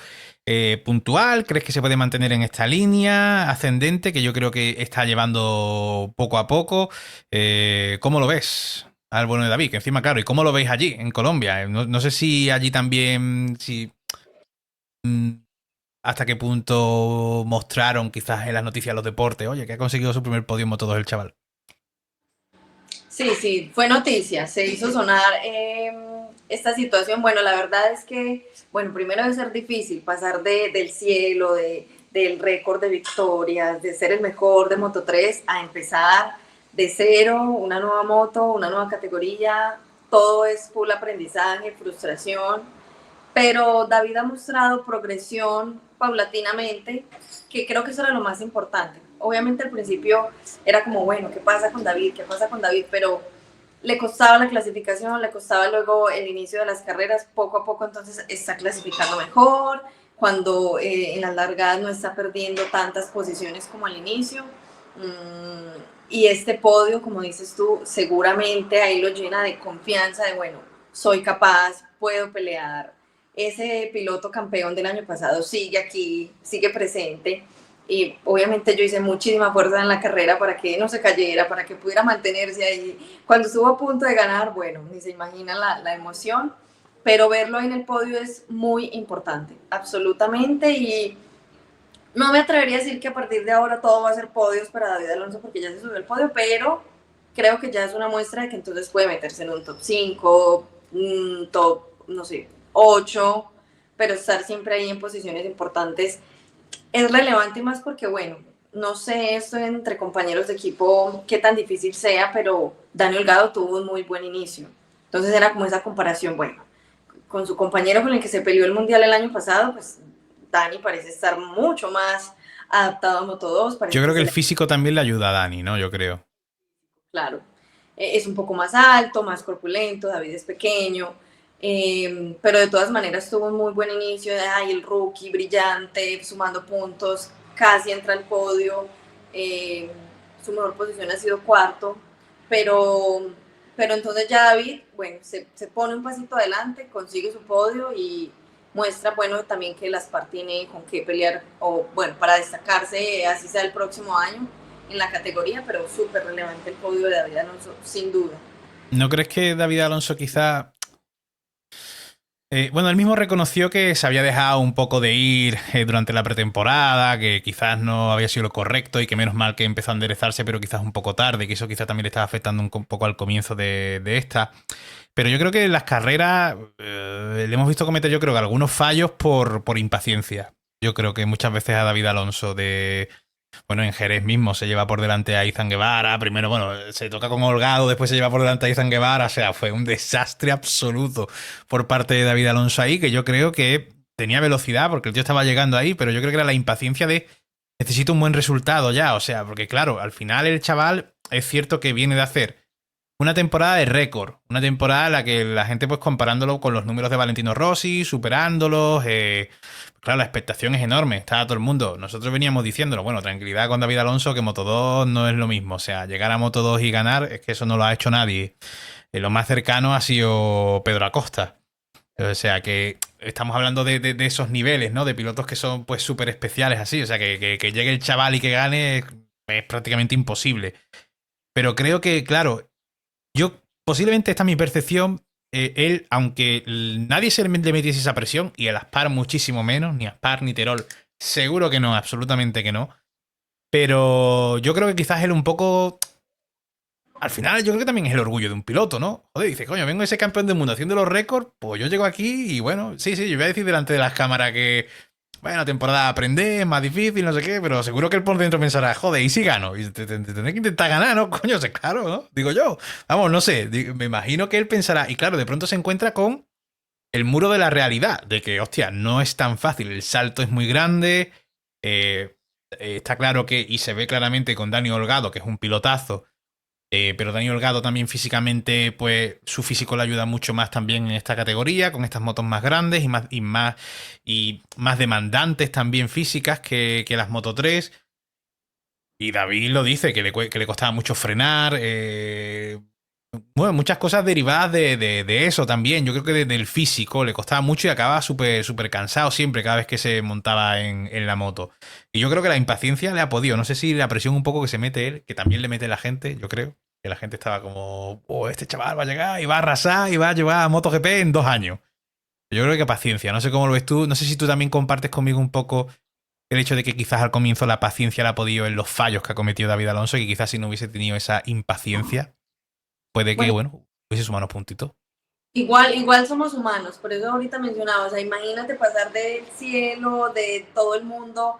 [SPEAKER 1] puntual? ¿Crees que se puede mantener en esta línea ascendente que yo creo que está llevando poco a poco? ¿Cómo lo ves? Al bueno de David, que encima, claro, ¿y cómo lo veis allí, en Colombia? No sé si allí también, si hasta qué punto mostraron quizás en las noticias los deportes, oye, que ha conseguido su primer podio en Moto2 el chaval.
[SPEAKER 2] Sí, sí, fue noticia, se hizo sonar esta situación. Bueno, la verdad es que, bueno, primero debe ser difícil pasar del cielo, del récord de victorias, de ser el mejor de Moto 3 a empezar de cero, una nueva moto, una nueva categoría, todo es full aprendizaje, frustración, pero David ha mostrado progresión paulatinamente, que creo que eso era lo más importante. Obviamente al principio era como, bueno, ¿qué pasa con David? ¿Qué pasa con David? Pero le costaba la clasificación, le costaba luego el inicio de las carreras, poco a poco entonces está clasificando mejor, cuando en las largadas no está perdiendo tantas posiciones como al inicio. Y este podio, como dices tú, seguramente ahí lo llena de confianza, de bueno, soy capaz, puedo pelear, ese piloto campeón del año pasado sigue aquí, sigue presente. Y obviamente yo hice muchísima fuerza en la carrera para que no se cayera, para que pudiera mantenerse ahí. Cuando estuvo a punto de ganar, bueno, ni se imagina la emoción, pero verlo en el podio es muy importante, absolutamente. Y no me atrevería a decir que a partir de ahora todo va a ser podios para David Alonso porque ya se subió al podio, pero creo que ya es una muestra de que entonces puede meterse en un top 5, un top, no sé, 8, pero estar siempre ahí en posiciones importantes es relevante más porque, bueno, no sé esto entre compañeros de equipo qué tan difícil sea, pero Daniel Gado tuvo un muy buen inicio. Entonces era como esa comparación, bueno, con su compañero con el que se peleó el Mundial el año pasado, pues Dani parece estar mucho más adaptado a Moto 2,
[SPEAKER 1] Yo
[SPEAKER 2] parece que
[SPEAKER 1] creo que
[SPEAKER 2] se
[SPEAKER 1] el
[SPEAKER 2] le...
[SPEAKER 1] físico también le ayuda a Dani, ¿no? Yo creo.
[SPEAKER 2] Claro, es un poco más alto, más corpulento, David es pequeño, pero de todas maneras tuvo un muy buen inicio, ay, el rookie brillante, sumando puntos, casi entra al podio, eh, su mejor posición ha sido cuarto, pero, pero entonces ya David, bueno, se pone un pasito adelante, consigue su podio y muestra, bueno, también que el Aspar tiene con qué pelear, o bueno, para destacarse, así sea el próximo año en la categoría, pero súper relevante el podio de David Alonso, sin duda.
[SPEAKER 1] ¿No crees que David Alonso quizá... bueno, él mismo reconoció que se había dejado un poco de ir durante la pretemporada, que quizás no había sido lo correcto y que menos mal que empezó a enderezarse, pero quizás un poco tarde, que eso quizás también le estaba afectando un poco al comienzo de esta. Pero yo creo que en las carreras le hemos visto cometer, yo creo que algunos fallos por impaciencia. Yo creo que muchas veces a David Alonso de... Bueno, en Jerez mismo se lleva por delante a Izan Guevara. Primero, bueno, se toca con Holgado, después se lleva por delante a Izan Guevara. O sea, fue un desastre absoluto por parte de David Alonso ahí, que yo creo que tenía velocidad porque el tío estaba llegando ahí, pero yo creo que era la impaciencia de necesito un buen resultado ya. O sea, porque claro, al final el chaval es cierto que viene de hacer una temporada de récord, una temporada en la que la gente, pues comparándolo con los números de Valentino Rossi, superándolos, claro, la expectación es enorme, está todo el mundo. Nosotros veníamos diciéndolo, bueno, tranquilidad con David Alonso, que Moto 2 no es lo mismo, o sea, llegar a Moto 2 y ganar, es que eso no lo ha hecho nadie. Lo más cercano ha sido Pedro Acosta. O sea, que estamos hablando de esos niveles, ¿no? De pilotos que son, pues, súper especiales así, o sea, que llegue el chaval y que gane es prácticamente imposible. Pero creo que, claro, yo, posiblemente esta es mi percepción. Él, aunque nadie se le metiese esa presión, y el Aspar muchísimo menos, ni Aspar ni Terol, seguro que no, absolutamente que no. Pero yo creo que quizás él un poco. Al final, yo creo que también es el orgullo de un piloto, ¿no? Joder, dice, coño, vengo ese campeón del mundo haciendo los récords, pues yo llego aquí y bueno, sí, sí, yo voy a decir delante de las cámaras que bueno, temporada aprender, es más difícil, no sé qué, pero seguro que él por dentro pensará, joder, ¿y si gano? Y tendré que intentar ganar, ¿no? Coño, sé, claro, ¿no? Digo yo. Vamos, no sé, me imagino que él pensará, y claro, de pronto se encuentra con el muro de la realidad, de que, hostia, no es tan fácil, el salto es muy grande, está claro que, y se ve claramente con Dani Holgado, que es un pilotazo, pero Dani Holgado también físicamente, pues su físico le ayuda mucho más también en esta categoría, con estas motos más grandes y más demandantes también físicas que las Moto 3. Y David lo dice, que le costaba mucho frenar. Bueno, muchas cosas derivadas de eso también. Yo creo que del físico le costaba mucho y acababa súper súper cansado siempre cada vez que se montaba en la moto. Y yo creo que la impaciencia le ha podido. No sé si la presión un poco que se mete él, que también le mete la gente, yo creo. Que la gente estaba como, oh, este chaval va a llegar y va a arrasar y va a llevar a MotoGP en 2 años. Yo creo que paciencia. No sé cómo lo ves tú. No sé si tú también compartes conmigo un poco el hecho de que quizás al comienzo la paciencia la ha podido en los fallos que ha cometido David Alonso y que quizás si no hubiese tenido esa impaciencia, puede que,
[SPEAKER 2] Bueno,
[SPEAKER 1] bueno, hubiese sumado unos puntitos.
[SPEAKER 2] igual somos humanos, por eso ahorita mencionaba, o sea, imagínate pasar del cielo, de todo el mundo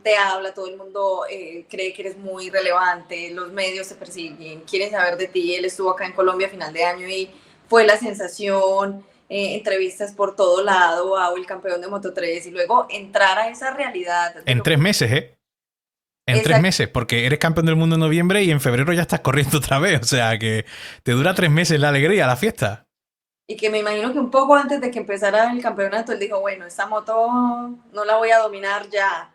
[SPEAKER 2] te habla, todo el mundo cree que eres muy relevante, los medios te persiguen, quieren saber de ti, él estuvo acá en Colombia a final de año y fue la sensación, entrevistas por todo lado, wow, el campeón de Moto 3 y luego entrar a esa realidad de
[SPEAKER 1] En
[SPEAKER 2] lo que
[SPEAKER 1] 3 meses, ¿eh? En tres
[SPEAKER 2] esa
[SPEAKER 1] meses, porque eres campeón del mundo en noviembre y en febrero ya estás corriendo otra vez. O sea que te dura 3 meses la alegría, la fiesta.
[SPEAKER 2] y que me imagino que un poco antes de que empezara el campeonato, él dijo, bueno, esta moto no la voy a dominar ya.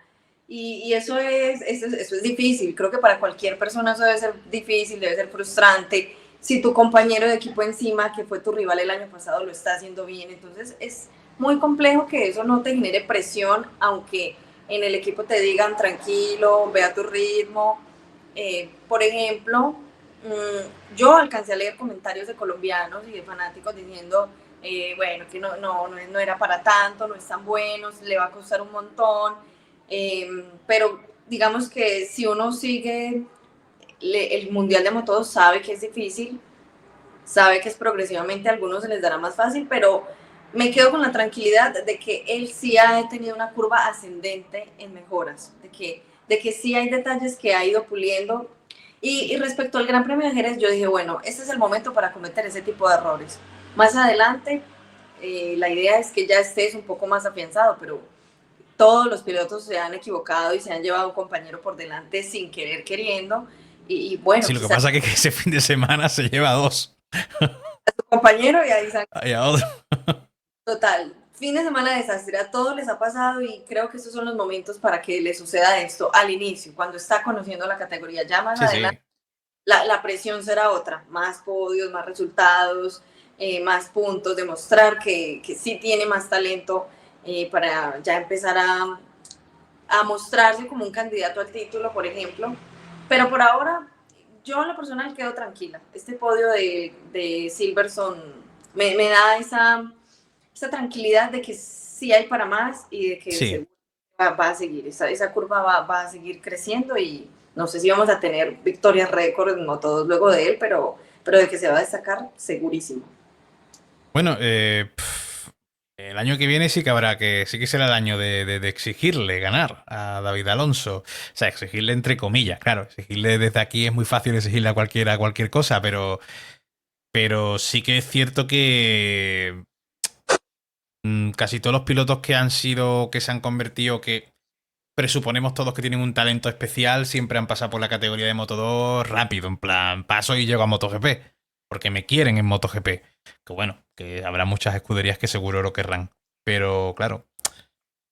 [SPEAKER 2] Y eso es difícil, creo que para cualquier persona eso debe ser difícil, debe ser frustrante. Si tu compañero de equipo encima, que fue tu rival el año pasado, lo está haciendo bien, entonces es muy complejo que eso no te genere presión, aunque en el equipo te digan tranquilo, ve a tu ritmo. Por ejemplo, yo alcancé a leer comentarios de colombianos y de fanáticos diciendo, bueno, que no era para tanto, no es tan bueno, le va a costar un montón, pero digamos que si uno sigue el Mundial de Motos sabe que es difícil, sabe que es progresivamente, a algunos se les dará más fácil, pero me quedo con la tranquilidad de que él sí ha tenido una curva ascendente en mejoras, de que sí hay detalles que ha ido puliendo. Y respecto al Gran Premio de Jerez, yo dije, bueno, este es el momento para cometer ese tipo de errores. Más adelante, la idea es que ya estés un poco más afianzado, pero todos los pilotos se han equivocado y se han llevado a un compañero por delante sin querer, queriendo. Y bueno,
[SPEAKER 1] Sí, lo que pasa es que ese fin de semana se lleva 2.
[SPEAKER 2] a su compañero y ahí
[SPEAKER 1] Y a otro.
[SPEAKER 2] total, fin de semana de desastre, a todos les ha pasado y creo que estos son los momentos para que les suceda esto al inicio, cuando está conociendo la categoría. Ya más
[SPEAKER 1] Sí,
[SPEAKER 2] adelante
[SPEAKER 1] sí.
[SPEAKER 2] la presión será otra, más podios, más resultados, más puntos, demostrar que sí tiene más talento para ya empezar a mostrarse como un candidato al título, por ejemplo. Pero por ahora, yo en lo personal quedo tranquila. Este podio de Silverstone me da esa tranquilidad de que sí hay para más y de que
[SPEAKER 1] Sí.
[SPEAKER 2] seguro va a seguir, esa curva va a seguir creciendo y no sé si vamos a tener victorias récord en Moto2 luego de él, pero de que se va a destacar, segurísimo.
[SPEAKER 1] Bueno, el año que viene sí que habrá que, sí que será el año de exigirle ganar a David Alonso. O sea, exigirle entre comillas, claro. Exigirle desde aquí es muy fácil exigirle a cualquiera cualquier cosa, pero sí que es cierto que casi todos los pilotos que han sido, que se han convertido, que presuponemos todos que tienen un talento especial, siempre han pasado por la categoría de Moto2 rápido, en plan, paso y llego a MotoGP, porque me quieren en MotoGP. Que bueno, que habrá muchas escuderías que seguro lo querrán. Pero claro,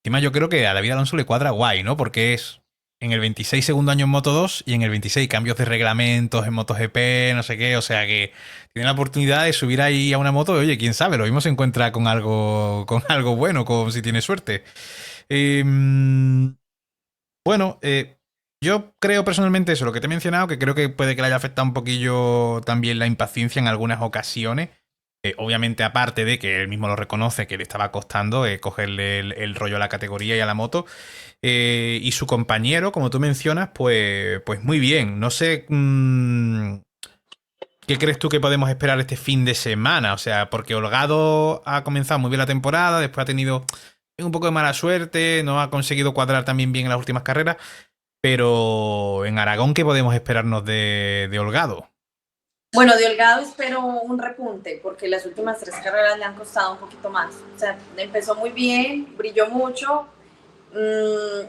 [SPEAKER 1] encima yo creo que a David Alonso le cuadra guay, ¿no? Porque es en el 26 segundo año en Moto2 y en el 26 cambios de reglamentos en MotoGP, no sé qué, o sea que tiene la oportunidad de subir ahí a una moto y oye, quién sabe, lo mismo se encuentra con algo bueno, con, si tiene suerte. Eh, bueno, yo creo personalmente eso, lo que te he mencionado, que creo que puede que le haya afectado un poquillo también la impaciencia en algunas ocasiones. Obviamente, aparte de que él mismo lo reconoce, que le estaba costando cogerle el rollo a la categoría y a la moto. Y su compañero, como tú mencionas, pues muy bien. No sé qué crees tú que podemos esperar este fin de semana. O sea, porque Holgado ha comenzado muy bien la temporada, después ha tenido un poco de mala suerte, no ha conseguido cuadrar también bien en las últimas carreras. Pero en Aragón, ¿qué podemos esperarnos de Holgado?
[SPEAKER 2] Bueno, de Holgado espero un repunte, porque las últimas 3 carreras le han costado un poquito más. O sea, empezó muy bien, brilló mucho,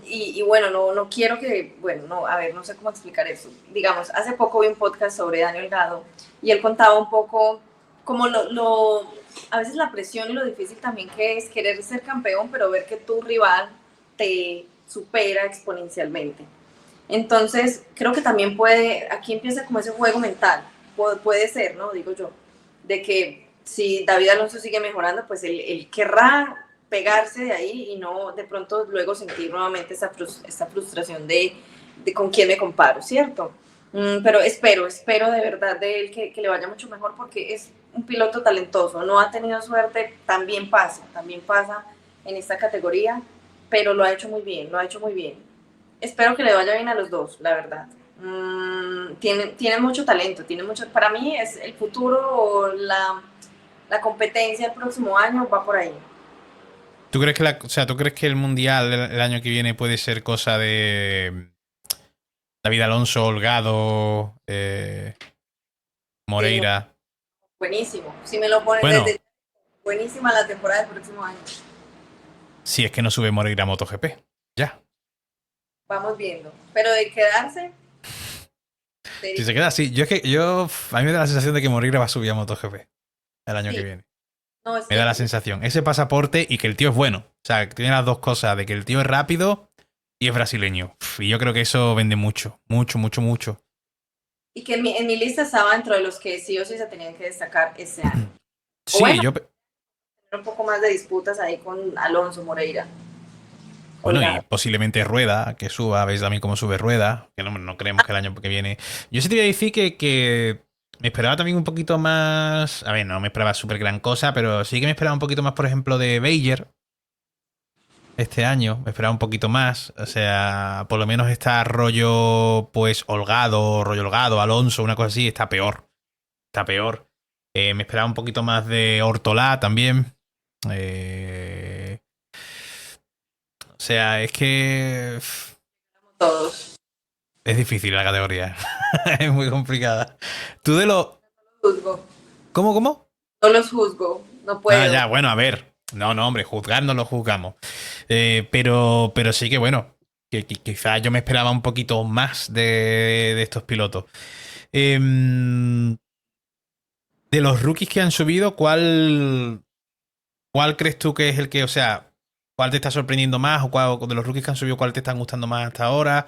[SPEAKER 2] y bueno, no quiero que, bueno, no, a ver, no sé cómo explicar eso. Digamos, hace poco vi un podcast sobre Dani Holgado y él contaba un poco como a veces la presión y lo difícil también que es querer ser campeón, pero ver que tu rival te supera exponencialmente. Entonces, creo que también aquí empieza como ese juego mental, puede ser, ¿no? Digo yo, de que si David Alonso sigue mejorando, pues él querrá pegarse de ahí y no de pronto luego sentir nuevamente esa frustración de con quién me comparo, ¿cierto? Pero espero de verdad de él que le vaya mucho mejor porque es un piloto talentoso, no ha tenido suerte, también pasa en esta categoría, pero lo ha hecho muy bien, lo ha hecho muy bien. Espero que le vaya bien a los dos, la verdad. Tiene mucho talento, para mí es el futuro o la competencia el próximo año va por ahí.
[SPEAKER 1] ¿Tú crees que o sea, ¿tú crees que el Mundial el año que viene puede ser cosa de David Alonso, Holgado,
[SPEAKER 2] Sí,
[SPEAKER 1] Moreira?
[SPEAKER 2] buenísimo. Si me lo pones
[SPEAKER 1] Bueno,
[SPEAKER 2] desde buenísima la temporada del próximo año.
[SPEAKER 1] si es que no sube Moreira a MotoGP. Ya.
[SPEAKER 2] Vamos viendo. Pero de quedarse,
[SPEAKER 1] Si se
[SPEAKER 2] sería.
[SPEAKER 1] queda así, a mí me da la sensación de que Moreira va a subir a MotoGP el año que
[SPEAKER 2] Sí,
[SPEAKER 1] viene.
[SPEAKER 2] no, es
[SPEAKER 1] Me da
[SPEAKER 2] que
[SPEAKER 1] la sensación. Ese pasaporte y que el tío es bueno. O sea, que tiene las dos cosas, de que el tío es rápido y es brasileño. Y yo creo que eso vende mucho. Mucho, mucho, mucho.
[SPEAKER 2] y que en mi lista estaba dentro de los que sí o sí se tenían que destacar ese año. O
[SPEAKER 1] Sí,
[SPEAKER 2] bueno,
[SPEAKER 1] yo.
[SPEAKER 2] un poco más de disputas ahí con Alonso Moreira.
[SPEAKER 1] Bueno, y
[SPEAKER 2] Holgado.
[SPEAKER 1] posiblemente Rueda, que suba, veis también cómo sube Rueda, que no creemos que el año que viene. Yo sí te voy a decir que me esperaba también un poquito más. A ver, no me esperaba súper gran cosa, pero sí que me esperaba un poquito más, por ejemplo, de Bayer este año. Me esperaba un poquito más. O sea, por lo menos está rollo, pues, rollo Holgado, Alonso, una cosa así, está peor. Está peor. Me esperaba un poquito más de Ortolá también. Eh, o sea, es que.
[SPEAKER 2] Todos.
[SPEAKER 1] Es difícil la categoría. Es muy complicada. Tú de lo.
[SPEAKER 2] Juzgo.
[SPEAKER 1] ¿Cómo, cómo?
[SPEAKER 2] No los juzgo, no
[SPEAKER 1] Ah,
[SPEAKER 2] puedo.
[SPEAKER 1] ya, bueno, a ver. No, no, hombre, juzgar no lo juzgamos. Pero sí que bueno, que quizás yo me esperaba un poquito más de estos pilotos. Em, de los rookies que han subido, ¿cuál crees tú que es el que, o sea, cuál te está sorprendiendo más? ¿O cuál, de los rookies que han subido, cuál te están gustando más hasta ahora?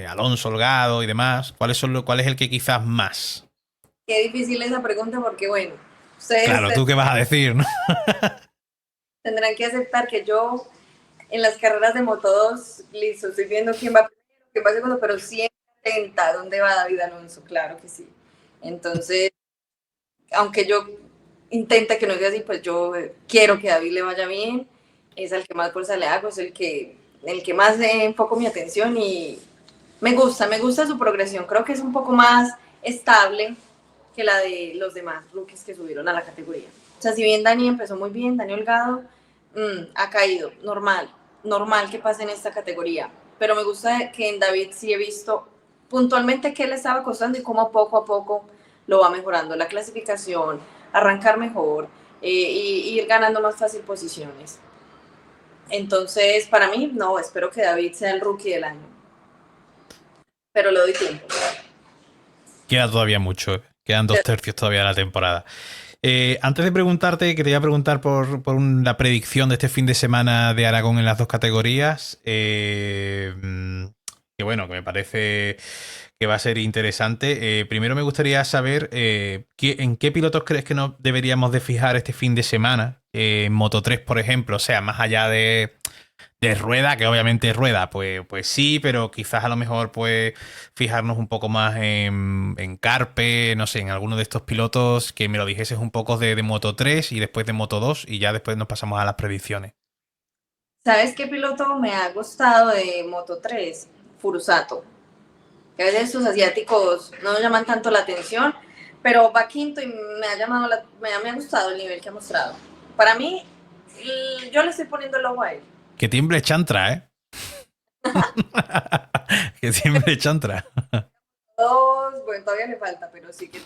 [SPEAKER 1] Alonso, Holgado y demás. ¿Cuál es el que quizás más?
[SPEAKER 2] Qué difícil esa pregunta porque, bueno, ustedes
[SPEAKER 1] Claro, ¿tú qué vas a decir, no?
[SPEAKER 2] tendrán que aceptar que yo en las carreras de Moto2, listo, estoy viendo quién va primero, quién va segundo, pero siempre atenta dónde va David Alonso, claro que sí. Entonces, aunque yo intente que no sea así, pues yo quiero que David le vaya bien, es el que más fuerza le hago, es el que más enfoco mi atención y me gusta su progresión, creo que es un poco más estable que la de los demás rookies que subieron a la categoría. O sea, si bien Dani empezó muy bien, Dani Holgado ha caído, normal, normal que pase en esta categoría, pero me gusta que en David sí he visto puntualmente qué le estaba costando y cómo poco a poco lo va mejorando, la clasificación, arrancar mejor y ir ganando más fácil posiciones. Entonces, para mí, no, espero que David sea el rookie del año, pero le doy tiempo.
[SPEAKER 1] Queda todavía mucho, ¿eh? Quedan 2/3 todavía de la temporada. Antes de preguntarte, que te voy a preguntar la predicción de este fin de semana de Aragón en las dos categorías. Que bueno, que me parece que va a ser interesante. Primero me gustaría saber en qué pilotos crees que nos deberíamos de fijar este fin de semana. En Moto 3, por ejemplo, o sea, más allá de Rueda, que obviamente Rueda, pues sí, pero quizás a lo mejor pues fijarnos un poco más en Carpe, no sé, en alguno de estos pilotos que me lo dijeses un poco de Moto 3 y después de Moto 2 y ya después nos pasamos a las predicciones.
[SPEAKER 2] ¿Sabes qué piloto me ha gustado de Moto 3? Furusato. Que a veces sus asiáticos no llaman tanto la atención, pero va quinto y me ha gustado el nivel que ha mostrado. Para mí, yo le estoy poniendo el ojo a él.
[SPEAKER 1] Que tiemble Chantra, ¿eh? Que tiemble Chantra.
[SPEAKER 2] Dos, bueno, todavía le falta, pero sí que.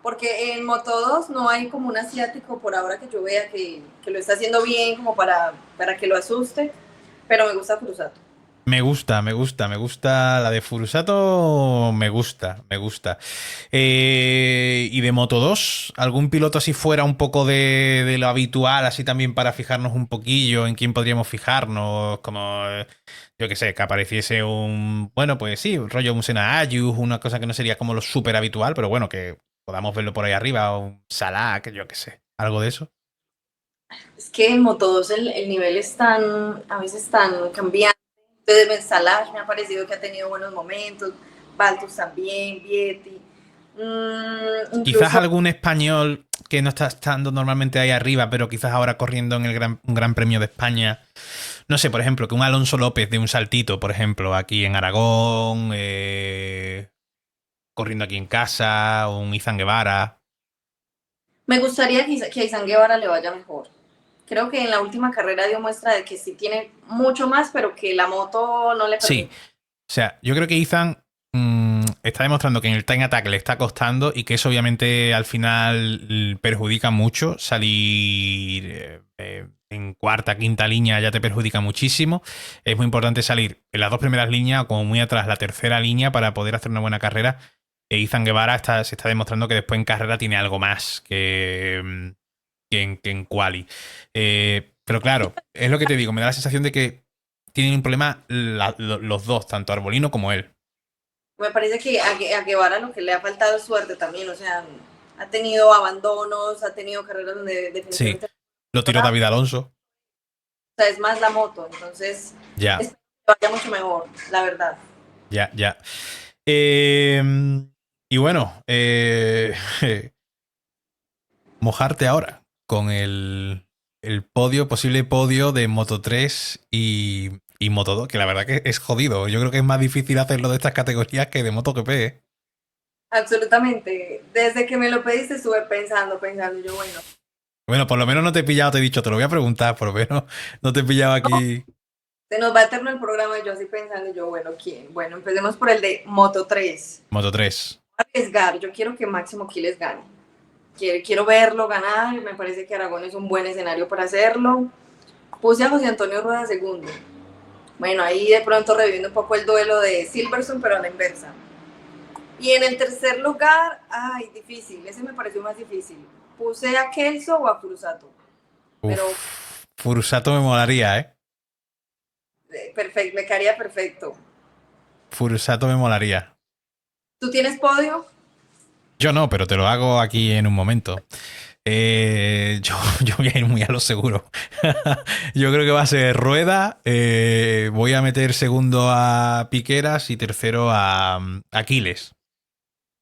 [SPEAKER 2] Porque en Moto 2 no hay como un asiático por ahora que yo vea que lo está haciendo bien, como para que lo asuste, pero me gusta Furusato.
[SPEAKER 1] Me gusta la de Furusato, me gusta. Y de Moto 2, ¿algún piloto así fuera un poco de lo habitual, así también para fijarnos un poquillo en quién podríamos fijarnos? Como, yo qué sé, que apareciese bueno, pues sí, rollo un Senna Ayus, una cosa que no sería como lo súper habitual, pero bueno, que podamos verlo por ahí arriba, o un Salah, que yo qué sé, algo de eso.
[SPEAKER 2] Es que en Moto 2 el nivel es a veces tan cambiante. Entonces, Salah me ha parecido que ha tenido buenos momentos, Baltus también, Vietti.
[SPEAKER 1] Quizás
[SPEAKER 2] Incluso,
[SPEAKER 1] algún español que no está estando normalmente ahí arriba, pero quizás ahora corriendo en un gran premio de España. No sé, por ejemplo, que un Alonso López de un saltito, por ejemplo, aquí en Aragón, corriendo aquí en casa, o un Izan Guevara.
[SPEAKER 2] me gustaría que a Izan Guevara le vaya mejor. Creo que en la última carrera dio muestra de que sí tiene mucho más, pero que la moto no le
[SPEAKER 1] Sí,
[SPEAKER 2] permite.
[SPEAKER 1] o sea, yo creo que Izan está demostrando que en el time attack le está costando y que eso obviamente al final perjudica mucho. Salir en cuarta, quinta línea ya te perjudica muchísimo. Es muy importante salir en las dos primeras líneas o como muy atrás la tercera línea para poder hacer una buena carrera. E Izan Guevara se está demostrando que después en carrera tiene algo más que en quali. Pero claro, es lo que te digo, me da la sensación de que tienen un problema los dos, tanto Arbolino como él.
[SPEAKER 2] Me parece que a Guevara lo que le ha faltado es suerte también, o sea, ha tenido abandonos, ha tenido carreras donde
[SPEAKER 1] Sí,
[SPEAKER 2] definitivamente
[SPEAKER 1] lo tiró David Alonso.
[SPEAKER 2] o sea, es más la moto, entonces
[SPEAKER 1] Ya,
[SPEAKER 2] espero que vaya mucho mejor, la verdad.
[SPEAKER 1] ya, ya. Eh, y bueno, mojarte ahora con el posible podio de Moto 3 y Moto 2, que la verdad que es jodido. Yo creo que es más difícil hacerlo de estas categorías que de MotoGP, ¿eh?
[SPEAKER 2] Absolutamente. Desde que me lo pediste estuve pensando, yo, bueno,
[SPEAKER 1] Bueno, por lo menos no te he pillado, te he dicho, te lo voy a preguntar, por lo menos no te he pillado aquí.
[SPEAKER 2] se nos va eterno el programa y yo así pensando, yo, bueno, ¿quién? Bueno, empecemos por el de Moto 3.
[SPEAKER 1] Moto 3.
[SPEAKER 2] Arriesgar, yo quiero que Máximo Quiles gane. quiero verlo ganar, me parece que Aragón es un buen escenario para hacerlo. Puse a José Antonio Rueda segundo. Bueno, ahí de pronto reviviendo un poco el duelo de Silverstone, pero a la inversa. Y en el tercer lugar, ay, difícil, ese me pareció más difícil. Puse a Kelso o a Cruzato. Pero
[SPEAKER 1] Furusato me molaría, ¿eh?
[SPEAKER 2] perfecto, me quedaría perfecto.
[SPEAKER 1] Furusato me molaría.
[SPEAKER 2] ¿Tú tienes podio?
[SPEAKER 1] Yo no, pero te lo hago aquí en un momento. Yo voy a ir muy a lo seguro. Yo creo que va a ser Rueda. Voy a meter segundo a Piqueras y tercero a Aquiles.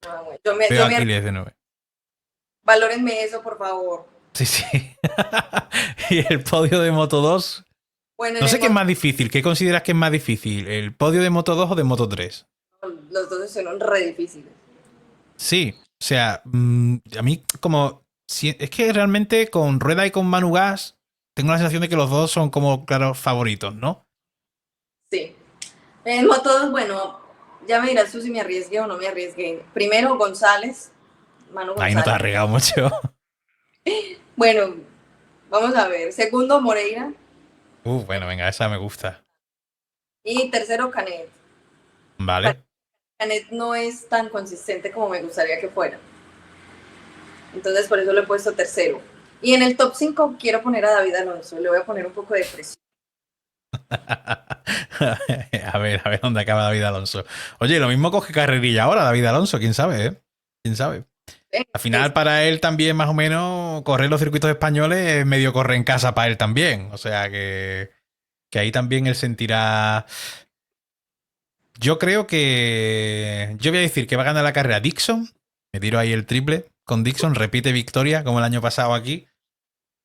[SPEAKER 2] Ah, bueno.
[SPEAKER 1] Veo a Aquiles de nuevo.
[SPEAKER 2] Valórenme eso, por favor.
[SPEAKER 1] Sí, sí. Y el podio de Moto 2.
[SPEAKER 2] Bueno,
[SPEAKER 1] No sé qué es más difícil. ¿Qué consideras que es más difícil? ¿El podio de Moto 2 o de Moto 3?
[SPEAKER 2] Los dos son re difíciles.
[SPEAKER 1] Sí. O sea, a mí como... Es que realmente con Rueda y con Manu Gas tengo la sensación de que los dos son como claros favoritos, ¿no?
[SPEAKER 2] Sí. En Moto2, bueno, ya me dirás tú si me arriesgué o no me arriesgué. Primero González, Manu
[SPEAKER 1] Ahí no te has
[SPEAKER 2] González.
[SPEAKER 1] regado mucho.
[SPEAKER 2] Bueno, vamos a ver. Segundo Moreira
[SPEAKER 1] Bueno, venga, esa me gusta.
[SPEAKER 2] y tercero Canet.
[SPEAKER 1] Vale.
[SPEAKER 2] Canet no es tan consistente como me gustaría que fuera. Entonces por eso lo he puesto tercero. Y en el top 5 quiero poner a David Alonso. Le voy a poner un poco de presión.
[SPEAKER 1] A ver dónde acaba David Alonso. Oye, lo mismo coge carrerilla ahora David Alonso, quién sabe, ¿eh? Quién sabe. Al final, para él también, más o menos, correr los circuitos españoles medio corre en casa para él también. O sea que ahí también él sentirá. Yo creo que. Yo voy a decir que va a ganar la carrera Dixon. Me tiro ahí el triple con Dixon. Repite victoria, como el año pasado aquí.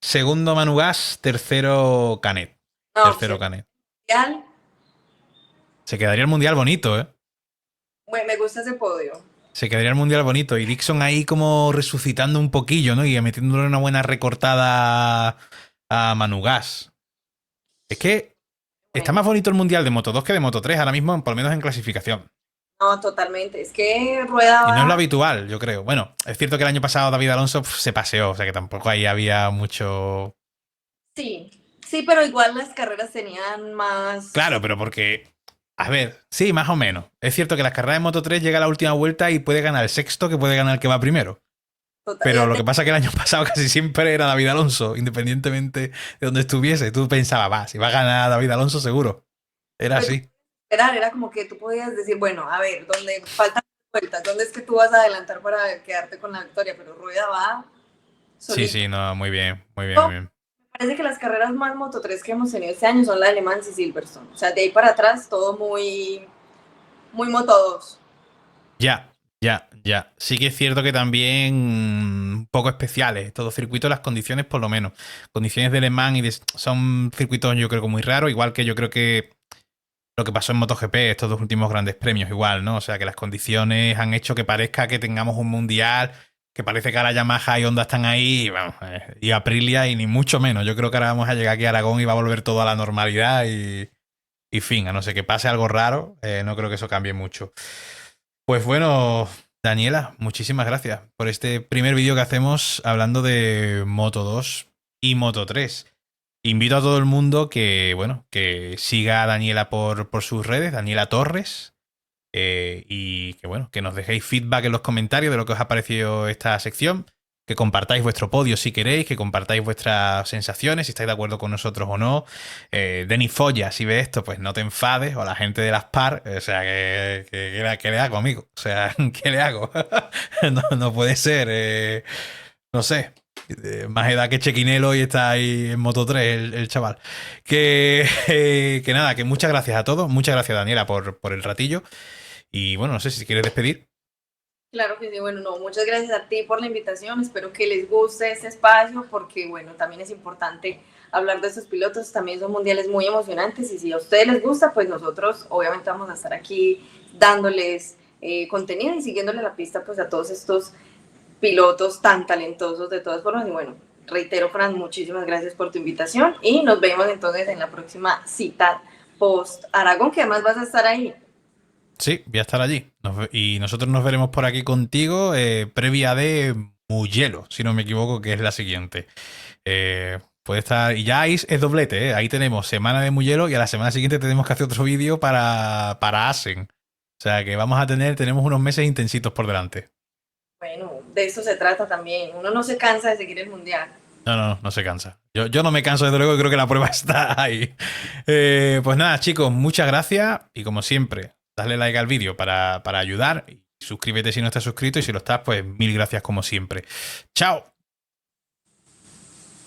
[SPEAKER 1] Segundo Manu Gas. Tercero Canet.
[SPEAKER 2] No,
[SPEAKER 1] Tercero Canet. Se quedaría el mundial bonito, ¿eh?
[SPEAKER 2] Bueno, me gusta ese podio.
[SPEAKER 1] Se quedaría el mundial bonito. Y Dixon ahí como resucitando un poquillo, ¿no? Y metiéndole una buena recortada a Manu Gas. Es que está más bonito el mundial de Moto 2 que de Moto 3 ahora mismo, por lo menos en clasificación.
[SPEAKER 2] No, totalmente. Es que Rueda
[SPEAKER 1] Y no es lo
[SPEAKER 2] va.
[SPEAKER 1] habitual, yo creo. Bueno, es cierto que el año pasado David Alonso se paseó, o sea que tampoco ahí había mucho.
[SPEAKER 2] Sí, sí, pero igual las carreras tenían más.
[SPEAKER 1] Claro, pero porque. A ver, sí, más o menos. Es cierto que las carreras de Moto 3 llega a la última vuelta y puede ganar el sexto que puede ganar el que va primero. Pero lo que pasa es que el año pasado casi siempre era David Alonso, independientemente de donde estuviese. Tú pensabas, va, si va a ganar David Alonso, seguro. Era
[SPEAKER 2] Pues,
[SPEAKER 1] así.
[SPEAKER 2] era como que tú podías decir, bueno, a ver, donde faltan vueltas, ¿dónde es que tú vas a adelantar para quedarte con la victoria? Pero Rueda va
[SPEAKER 1] Sí,
[SPEAKER 2] solito.
[SPEAKER 1] sí, no, muy bien, muy bien, muy
[SPEAKER 2] No,
[SPEAKER 1] bien.
[SPEAKER 2] me parece que las carreras más Moto 3 que hemos tenido este año son la de Le Mans y Silverstone. O sea, de ahí para atrás todo muy, muy Moto 2.
[SPEAKER 1] Ya, ya. Sí que es cierto que también un poco especiales. Todo circuito, las condiciones por lo menos. Condiciones de Le Mans son circuitos yo creo que muy raros, igual que yo creo que lo que pasó en MotoGP, estos dos últimos grandes premios, igual, ¿no? O sea, que las condiciones han hecho que parezca que tengamos un mundial, que parece que ahora Yamaha y Honda están ahí, y, vamos, y Aprilia, y ni mucho menos. Yo creo que ahora vamos a llegar aquí a Aragón y va a volver todo a la normalidad y fin, a no ser que pase algo raro, no creo que eso cambie mucho. Pues bueno, Daniela, muchísimas gracias por este primer vídeo que hacemos hablando de Moto 2 y Moto 3. Invito a todo el mundo que, bueno, que siga a Daniela por sus redes, Daniela Torres, y que, bueno, que nos dejéis feedback en los comentarios de lo que os ha parecido esta sección, que compartáis vuestro podio si queréis, que compartáis vuestras sensaciones, si estáis de acuerdo con nosotros o no. Denis Folla, si ves esto, pues no te enfades, o la gente de las PAR, o sea, ¿qué le hago, amigo? O sea, ¿qué le hago? No puede ser, no sé. Más edad que Chequinelo y está ahí en Moto 3 el chaval. Que nada, que muchas gracias a todos. Muchas gracias, Daniela, por el ratillo. Y bueno, no sé si quieres despedir.
[SPEAKER 2] Claro que sí, bueno, no, muchas gracias a ti por la invitación, espero que les guste este espacio porque, bueno, también es importante hablar de estos pilotos, también son mundiales muy emocionantes y si a ustedes les gusta, pues nosotros obviamente vamos a estar aquí dándoles contenido y siguiéndole la pista pues a todos estos pilotos tan talentosos de todas formas y bueno, reitero Fran, muchísimas gracias por tu invitación y nos vemos entonces en la próxima cita post Aragón, que además vas a estar ahí.
[SPEAKER 1] Sí, voy a estar allí. Y nosotros nos veremos por aquí contigo, previa de Mugello, si no me equivoco, que es la siguiente. Puede estar. Y ya es doblete, ¿eh? Ahí tenemos semana de Mugello y a la semana siguiente tenemos que hacer otro vídeo para Asen. O sea que tenemos unos meses intensitos por delante.
[SPEAKER 2] Bueno, de eso se trata también. Uno no se cansa de seguir el mundial.
[SPEAKER 1] No se cansa. Yo no me canso, desde luego, y creo que la prueba está ahí. Pues nada, chicos, muchas gracias. Y como siempre, dale like al vídeo para ayudar. Y suscríbete si no estás suscrito. Y si lo estás, pues mil gracias como siempre. ¡Chao!